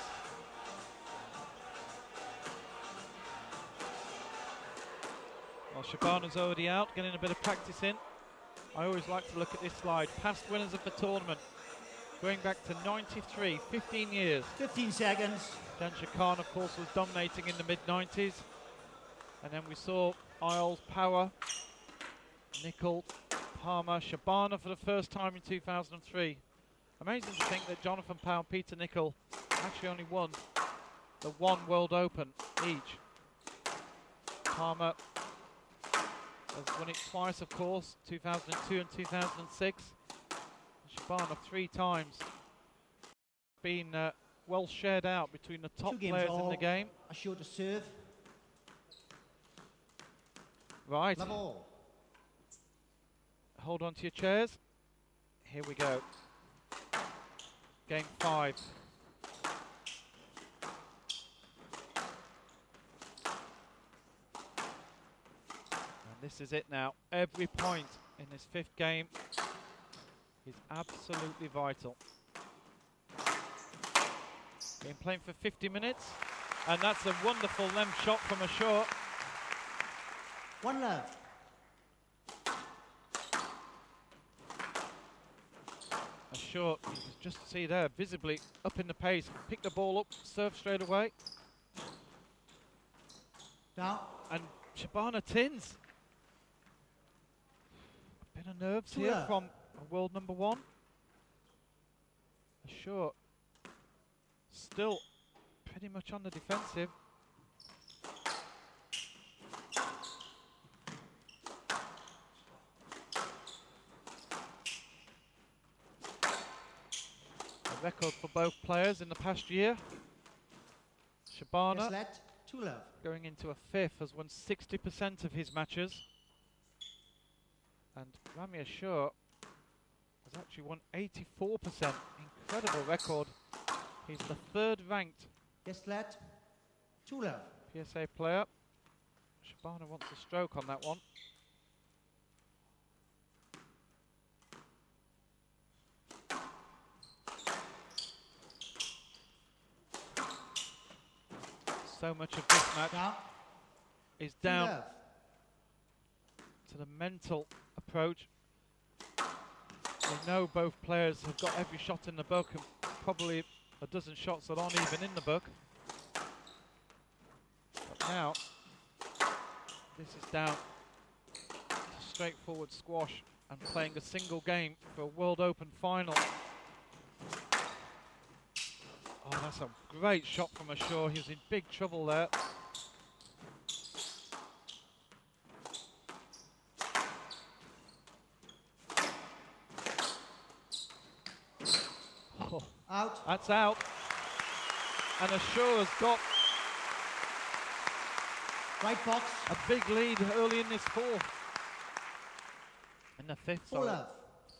Well, Shabana's already out, getting a bit of practice in. I always like to look at this slide. Past winners of the tournament, going back to 93, 15 years. 15 seconds. Jansha Khan, of course, was dominating in the mid-90s. And then we saw Isles, Power, Nicol, Palmer, Shabana for the first time in 2003. Amazing to think that Jonathan Power and Peter Nicol actually only won the 1 World Open each. Palmer has won it twice, of course, 2002 and 2006. Shabana 3 times. Been well shared out between the top players in the game. Ashour to serve. Right. Level. Hold on to your chairs. Here we go. Game 5. This is it now. Every point in this 5th game is absolutely vital. Been playing for 50 minutes, and that's a wonderful length shot from Ashour. 1 love. Ashour, you can just see there, visibly up in the pace. Pick the ball up, serve straight away. Down. And Shabana tins. Bit of nerves here from a world number 1. Ashour still pretty much on the defensive. A record for both players in the past year. Shabana, yes, 2 love. going into a 5th, has won 60% of his matches. And Ramy Ashour has actually won 84%. Incredible record. He's the 3rd ranked. Yes, lad. 2 love. PSA player. Shabana wants a stroke on that one. So much of this match is down to the mental approach. We know both players have got every shot in the book, and probably a dozen shots that aren't even in the book. now this is down to straightforward squash and playing a single game for a World Open final. Oh, that's a great shot from Ashour. He was in big trouble there. Oh, Out. that's out. And Ashour has got Right box. a big lead early in this fourth. In the fifth, 4-love.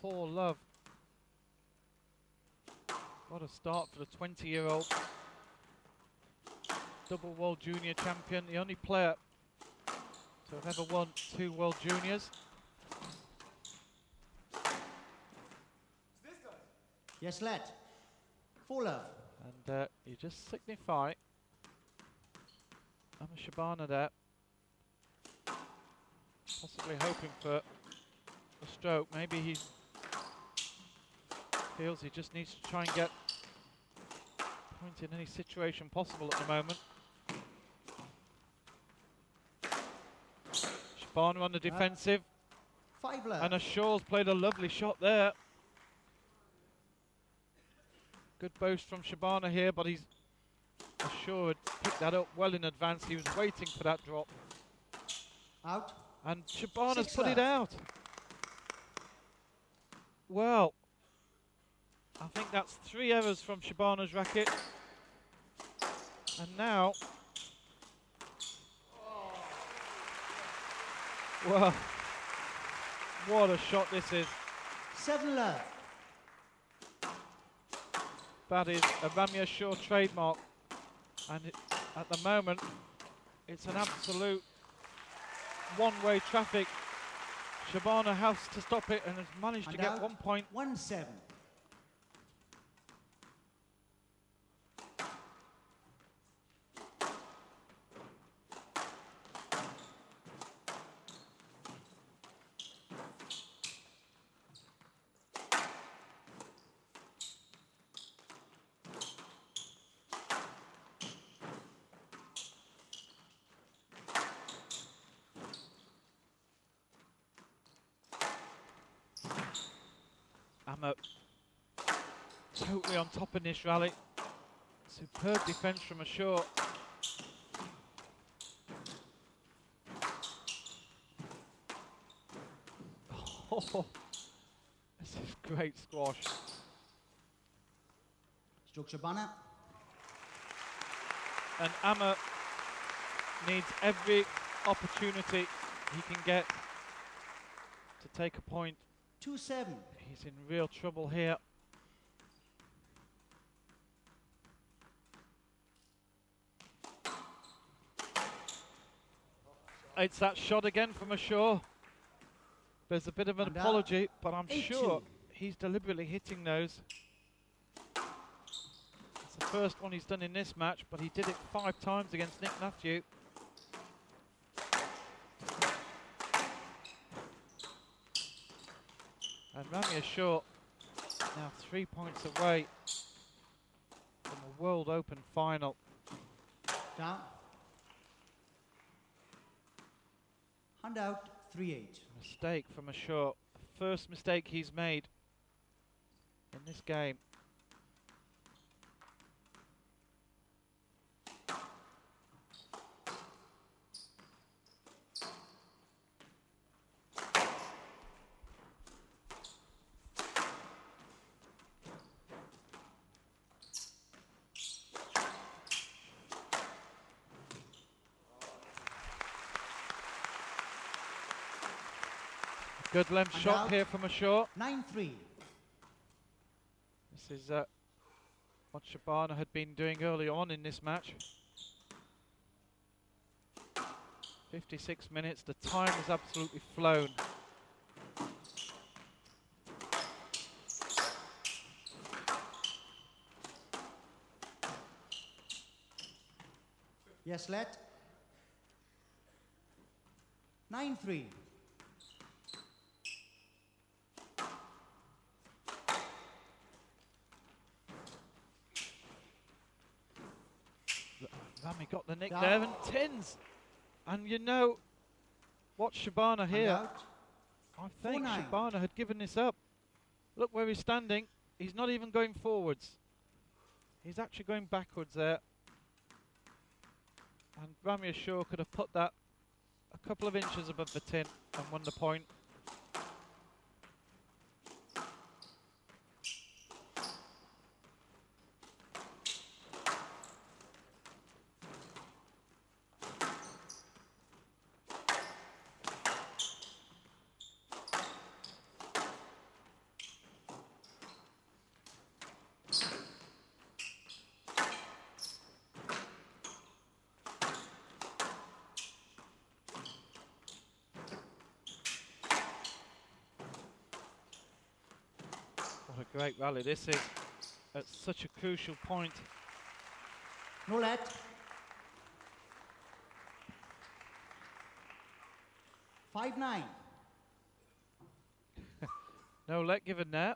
4-love. What a start for the 20-year-old. Double World Junior champion, the only player to have ever won 2 World Juniors. Yes, let. 4-love. And you just signify Shabana there, possibly hoping for a stroke. Maybe he feels he just needs to try and get a point in any situation possible at the moment. Shabana on the defensive. 5-love. And Ashour's played a lovely shot there. Good boast from Shabana here, but Ashour had picked that up well in advance. He was waiting for that drop. Out. And Shabana's 6 put it love. out. Well, I think that's 3 errors from Shabana's racket. And now, well, what a shot this is. 7-love. That is a Ramy Ashour trademark. And at the moment, it's an absolute one-way traffic. Shabana has to stop it and has managed to get 1 point. 1-7. I'm totally on top in this rally. Superb defence from Ashour. Oh, this is great squash. Stroke Shabana. And Amma needs every opportunity he can get to take a point. 2-7. He's in real trouble here. It's that shot again from Ashour. There's a bit of an And apology, but I'm 8-2. sure he's deliberately hitting those. It's the first one he's done in this match, but he did it 5 times against Nick Matthew. And Ramy Ashour now 3 points away from a World Open final. Down. Hand out. 3-8. Mistake from Ashour. The first mistake he's made in this game. Good length And shot out. here from Ashour. 9-3. This is what Shabana had been doing early on in this match. 56 minutes, the time has absolutely flown. Yes, let. 9-3. Ramy got the nick Down. there and tins. And you know, watch Shabana here. Out. I think 4-9. Shabana had given this up. Look where he's standing. He's not even going forwards. He's actually going backwards there. And Ramy Ashour could have put that a couple of inches above the tin and won the point. What a great rally this is at such a crucial point. No let. 5-9. No let given there.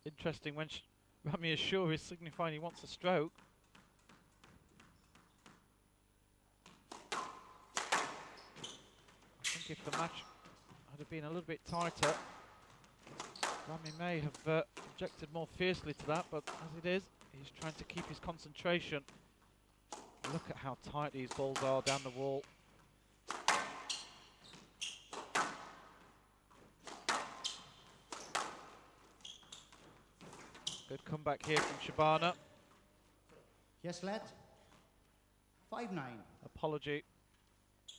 Interesting when Ramy Ashour is signifying he wants a stroke. I think if the match had have been a little bit tighter, Ramy may have objected more fiercely to that, but as it is, he's trying to keep his concentration. Look at how tight these balls are down the wall. Good comeback here from Shabana. Yes, let. 5-9. Apology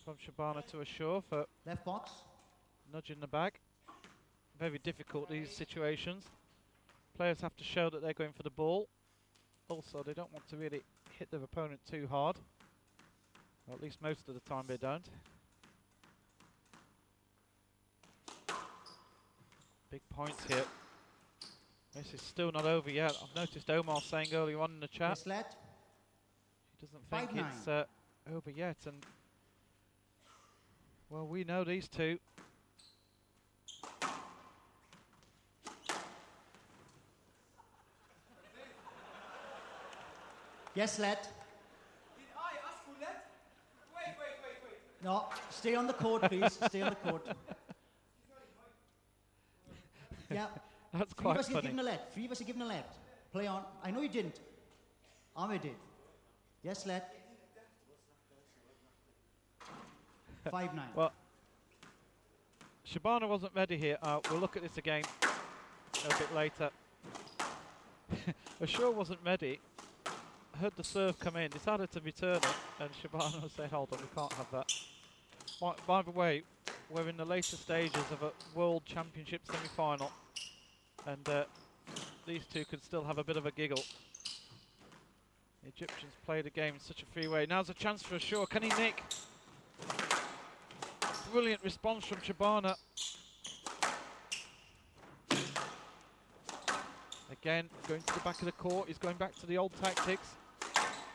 from Shabana to Ashour for Left box. nudging the bag. Very difficult, these situations. Players have to show that they're going for the ball. Also, they don't want to really hit their opponent too hard. Or at least most of the time they don't. Big points here. This is still not over yet. I've noticed Omar saying earlier on in the chat Yes, let. he doesn't think 5-9. it's over yet. And well, we know these two. Yes, let. Did I ask for that? Wait. No, stay on the court, please. Stay on the court. Yeah. That's Three of quite us are funny. given a let. Three of us are given a let. Play on. I know you didn't. Ahmed did. Yes, let. 5-9. Well, Shabana wasn't ready here. We'll look at this again a bit later. Ashour wasn't ready. Heard the serve come in, decided to return it, and Shabana said, hold on, we can't have that. By the way, we're in the later stages of a World Championship semi-final, and these two could still have a bit of a giggle. The Egyptians play the game in such a free way. Now's a chance for Ashour. Can he nick? Brilliant response from Shabana. Again, going to the back of the court. He's going back to the old tactics.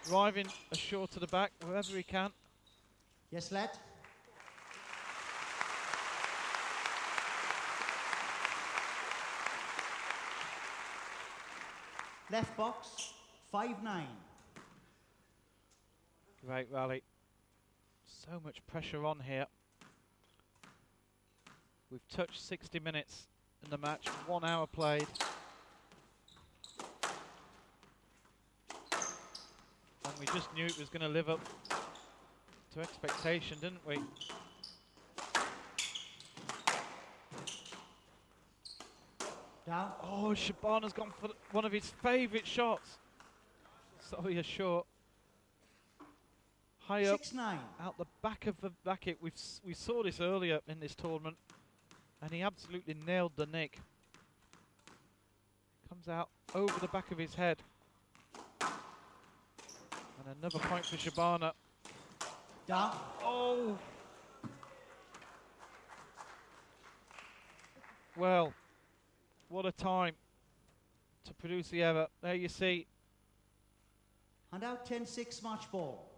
Driving Ashour to the back wherever he can. Yes, let. Left box. 5-9. Great rally. So much pressure on here. We've touched 60 minutes in the match, 1 hour played. And we just knew it was going to live up to expectation, didn't we? Down. Oh, Shabana's gone for one of his favourite shots. Sorry, Ashour. High up, 6-9. out the back of the racket. We saw this earlier in this tournament, and he absolutely nailed the nick. Comes out over the back of his head. And another point for Shabana. Down. Oh! Well, what a time to produce the error. There you see. And out 10-6 match ball.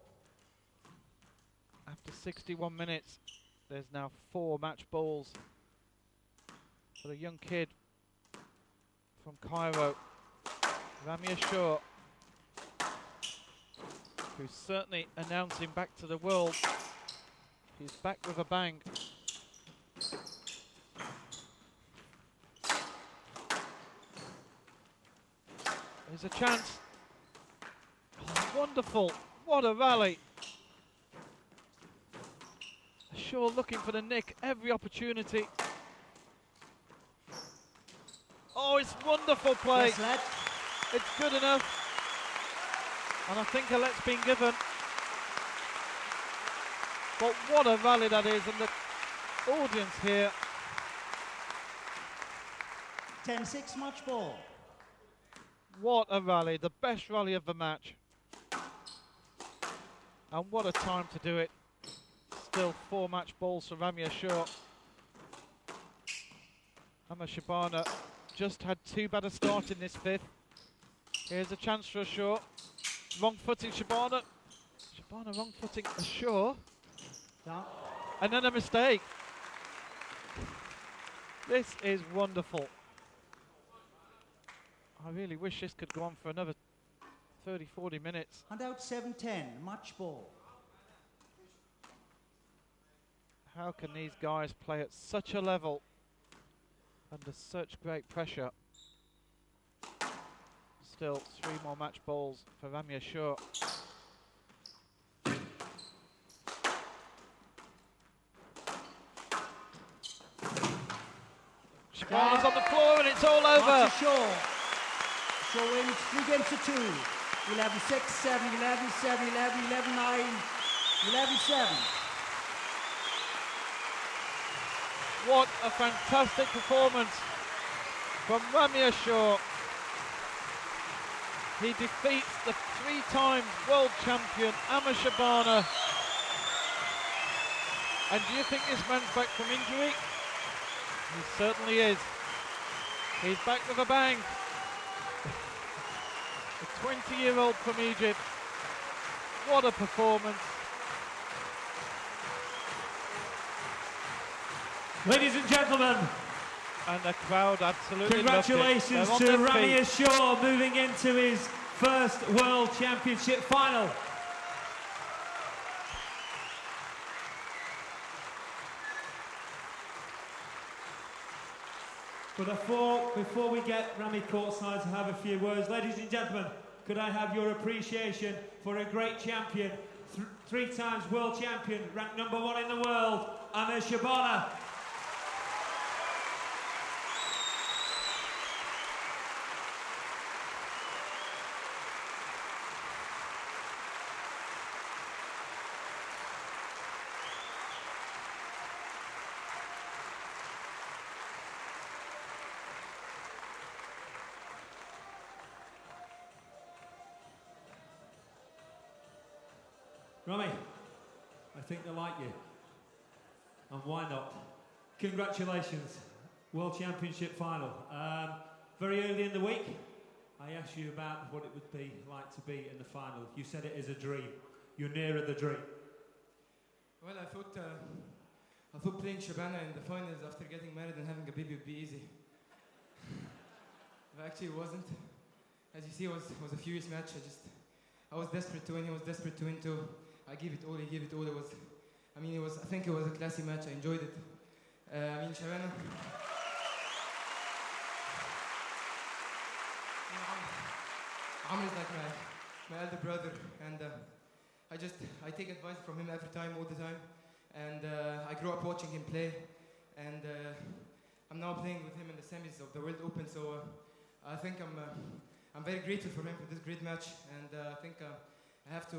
After 61 minutes, there's now 4 match balls for the young kid from Cairo, Ramy Ashour. who's certainly announcing back to the world he's back with a bang. There's a chance. Oh, wonderful. What a rally. Ashour looking for the nick, every opportunity. Oh, it's wonderful play. Yes, lad. It's good enough. And I think a let's been given. But what a rally that is, and the audience here. 10-6 match ball. What a rally, the best rally of the match. And what a time to do it. Still 4 match balls for Ramy Ashour. Shabana just had too bad a start in this 5th. Here's a chance for Ashour. Wrong footing Shabana. Shabana wrong footing Ashour. Down. And then a mistake. This is wonderful. I really wish this could go on for another 30-40 minutes. And out 7-10, match ball. How can these guys play at such a level under such great pressure? Still 3 more match balls for Ramy Ashour. Shabana's on the floor and it's all over. That's Ashour. Ashour wins 3 games to 2. 11-6, 7, 11, 7, 11, 11, 9, 11, 7. What a fantastic performance from Ramy Ashour. He defeats the 3-time world champion Shabana. And do you think this man's back from injury? He certainly is. He's back with a bang. The 20-year-old from Egypt. What a performance. Ladies and gentlemen, And the crowd absolutely congratulations loved it. to Ramy Ashour moving into his first World Championship final. But before we get Ramy courtside to have a few words, ladies and gentlemen, could I have your appreciation for a great champion, 3 times world champion, ranked #1 in the world, Shabana. Ramy, I think they like you. And why not? Congratulations, World Championship final. Very early in the week, I asked you about what it would be like to be in the final. You said it is a dream. You're nearer the dream. Well, I thought playing Shabana in the finals after getting married and having a baby would be easy. But actually it wasn't. As you see, it was a furious match. I was desperate to win, he was desperate to win too. I gave it all, he gave it all. I think it was a classy match, I enjoyed it. Shabana, Amr is like my elder brother, and I take advice from him every time, all the time. And I grew up watching him play, and I'm now playing with him in the semis of the World Open, so I think I'm very grateful for him for this great match, and I think I have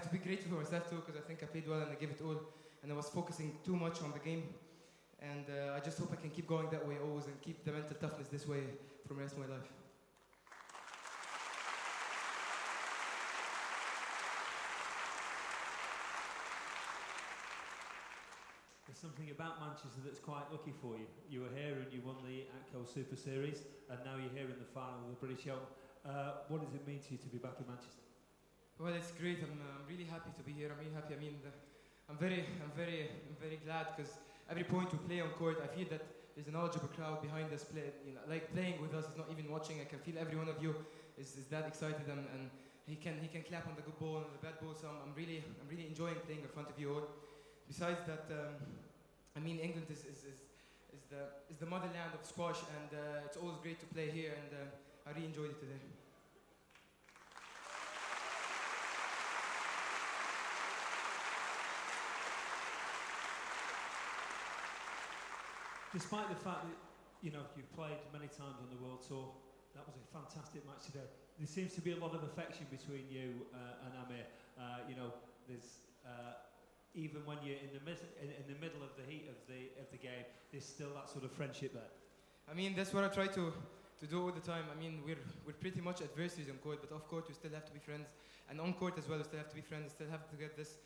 to be grateful for myself too, because I think I played well and I gave it all, and I was focusing too much on the game, and I just hope I can keep going that way always and keep the mental toughness this way for the rest of my life. There's something about Manchester that's quite lucky for you. You were here and you won the ATCO Super Series, and now you're here in the final of the British Open. What does it mean to you to be back in Manchester? Well, it's great. I'm really happy to be here. I'm really happy. I'm very glad, because every point we play on court, I feel that there's a knowledgeable crowd behind us, playing with us. It's not even watching. I can feel every one of you is that excited, and he can clap on the good ball and the bad ball. So I'm really enjoying playing in front of you all. Besides that, I mean, England is the motherland of squash, and it's always great to play here, and I really enjoyed it today. Despite the fact that you've played many times on the World Tour, that was a fantastic match today. There seems to be a lot of affection between you and Amir. There's even when you're in the middle of the heat of the game, there's still that sort of friendship there. I mean, that's what I try to do all the time. I mean, we're pretty much adversaries on court, but off court we still have to be friends, and on court as well we still have to be friends. Still have to get this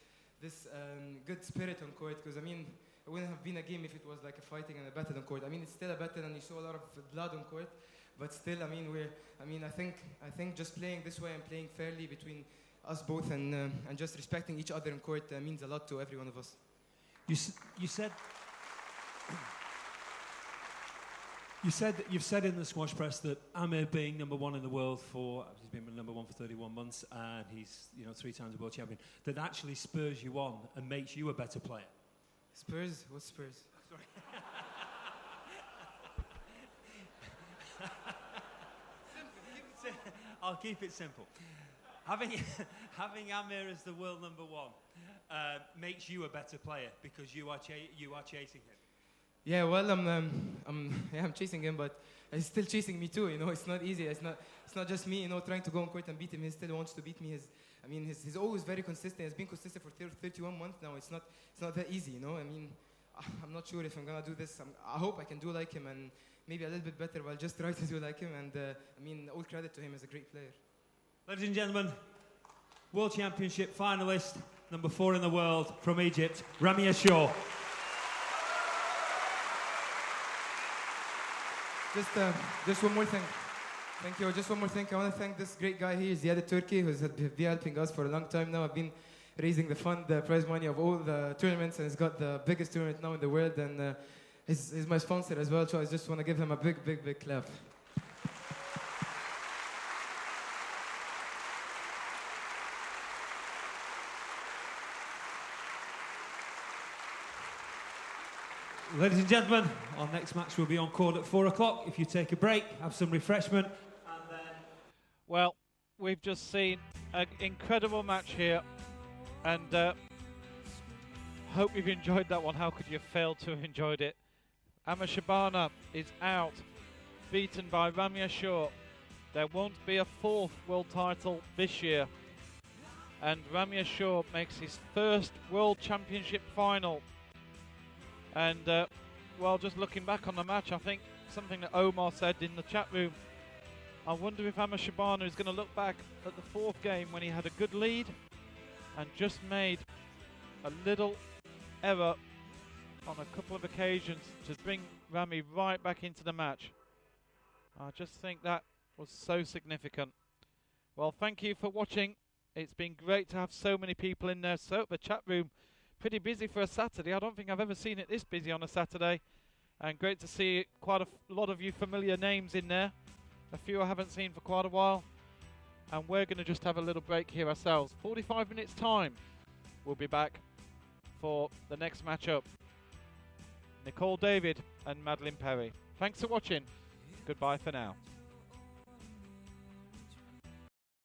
good spirit on court, because I mean, it wouldn't have been a game if it was like a fighting and a battle on court. I mean, it's still a battle, and you saw a lot of blood on court, but still, I mean, I think just playing this way and playing fairly between us both, and just respecting each other in court means a lot to every one of us. You've said in the squash press that Amir being number one in the world he's been number one for 31 months, and he's 3 times a world champion, that actually spurs you on and makes you a better player. Spurs? What's Spurs? Sorry. I'll keep it simple. Having Amir as the world number one makes you a better player because you are chasing him. Yeah, well, I'm chasing him, but he's still chasing me too. It's not easy. It's not just me, trying to go on court and beat him. He still wants to beat me. He's always very consistent. He's been consistent for 31 months now. It's not that easy, I mean, I'm not sure if I'm gonna do this. I hope I can do like him, and maybe a little bit better, but I'll just try to do like him. And I mean, all credit to him as a great player. Ladies and gentlemen, World Championship finalist, number 4 in the world from Egypt, Ramy Ashour. Just one more thing. Thank you. Just one more thing. I want to thank this great guy here, Ziad Turkey, who's been helping us for a long time now. I've been raising the fund, the prize money of all the tournaments, and he's got the biggest tournament now in the world, and he's my sponsor as well, so I just want to give him a big clap. Ladies and gentlemen, our next match will be on court at 4 o'clock. If you take a break, have some refreshment, and then... Well, we've just seen an incredible match here, and hope you've enjoyed that one. How could you fail to have enjoyed it? Shabana is out, beaten by Ramy Ashour. There won't be a 4th world title this year, and Ramy Ashour makes his first World Championship final. And, well, just looking back on the match, I think something that Omar said in the chat room, I wonder if Shabana is going to look back at the 4th game when he had a good lead and just made a little error on a couple of occasions to bring Ramy right back into the match. I just think that was so significant. Well, thank you for watching. It's been great to have so many people in there. So the chat room, pretty busy for a Saturday. I don't think I've ever seen it this busy on a Saturday. And great to see quite a lot of you familiar names in there. A few I haven't seen for quite a while. And we're going to just have a little break here ourselves. 45 minutes time. We'll be back for the next matchup. Nicole David and Madeline Perry. Thanks for watching. Goodbye for now.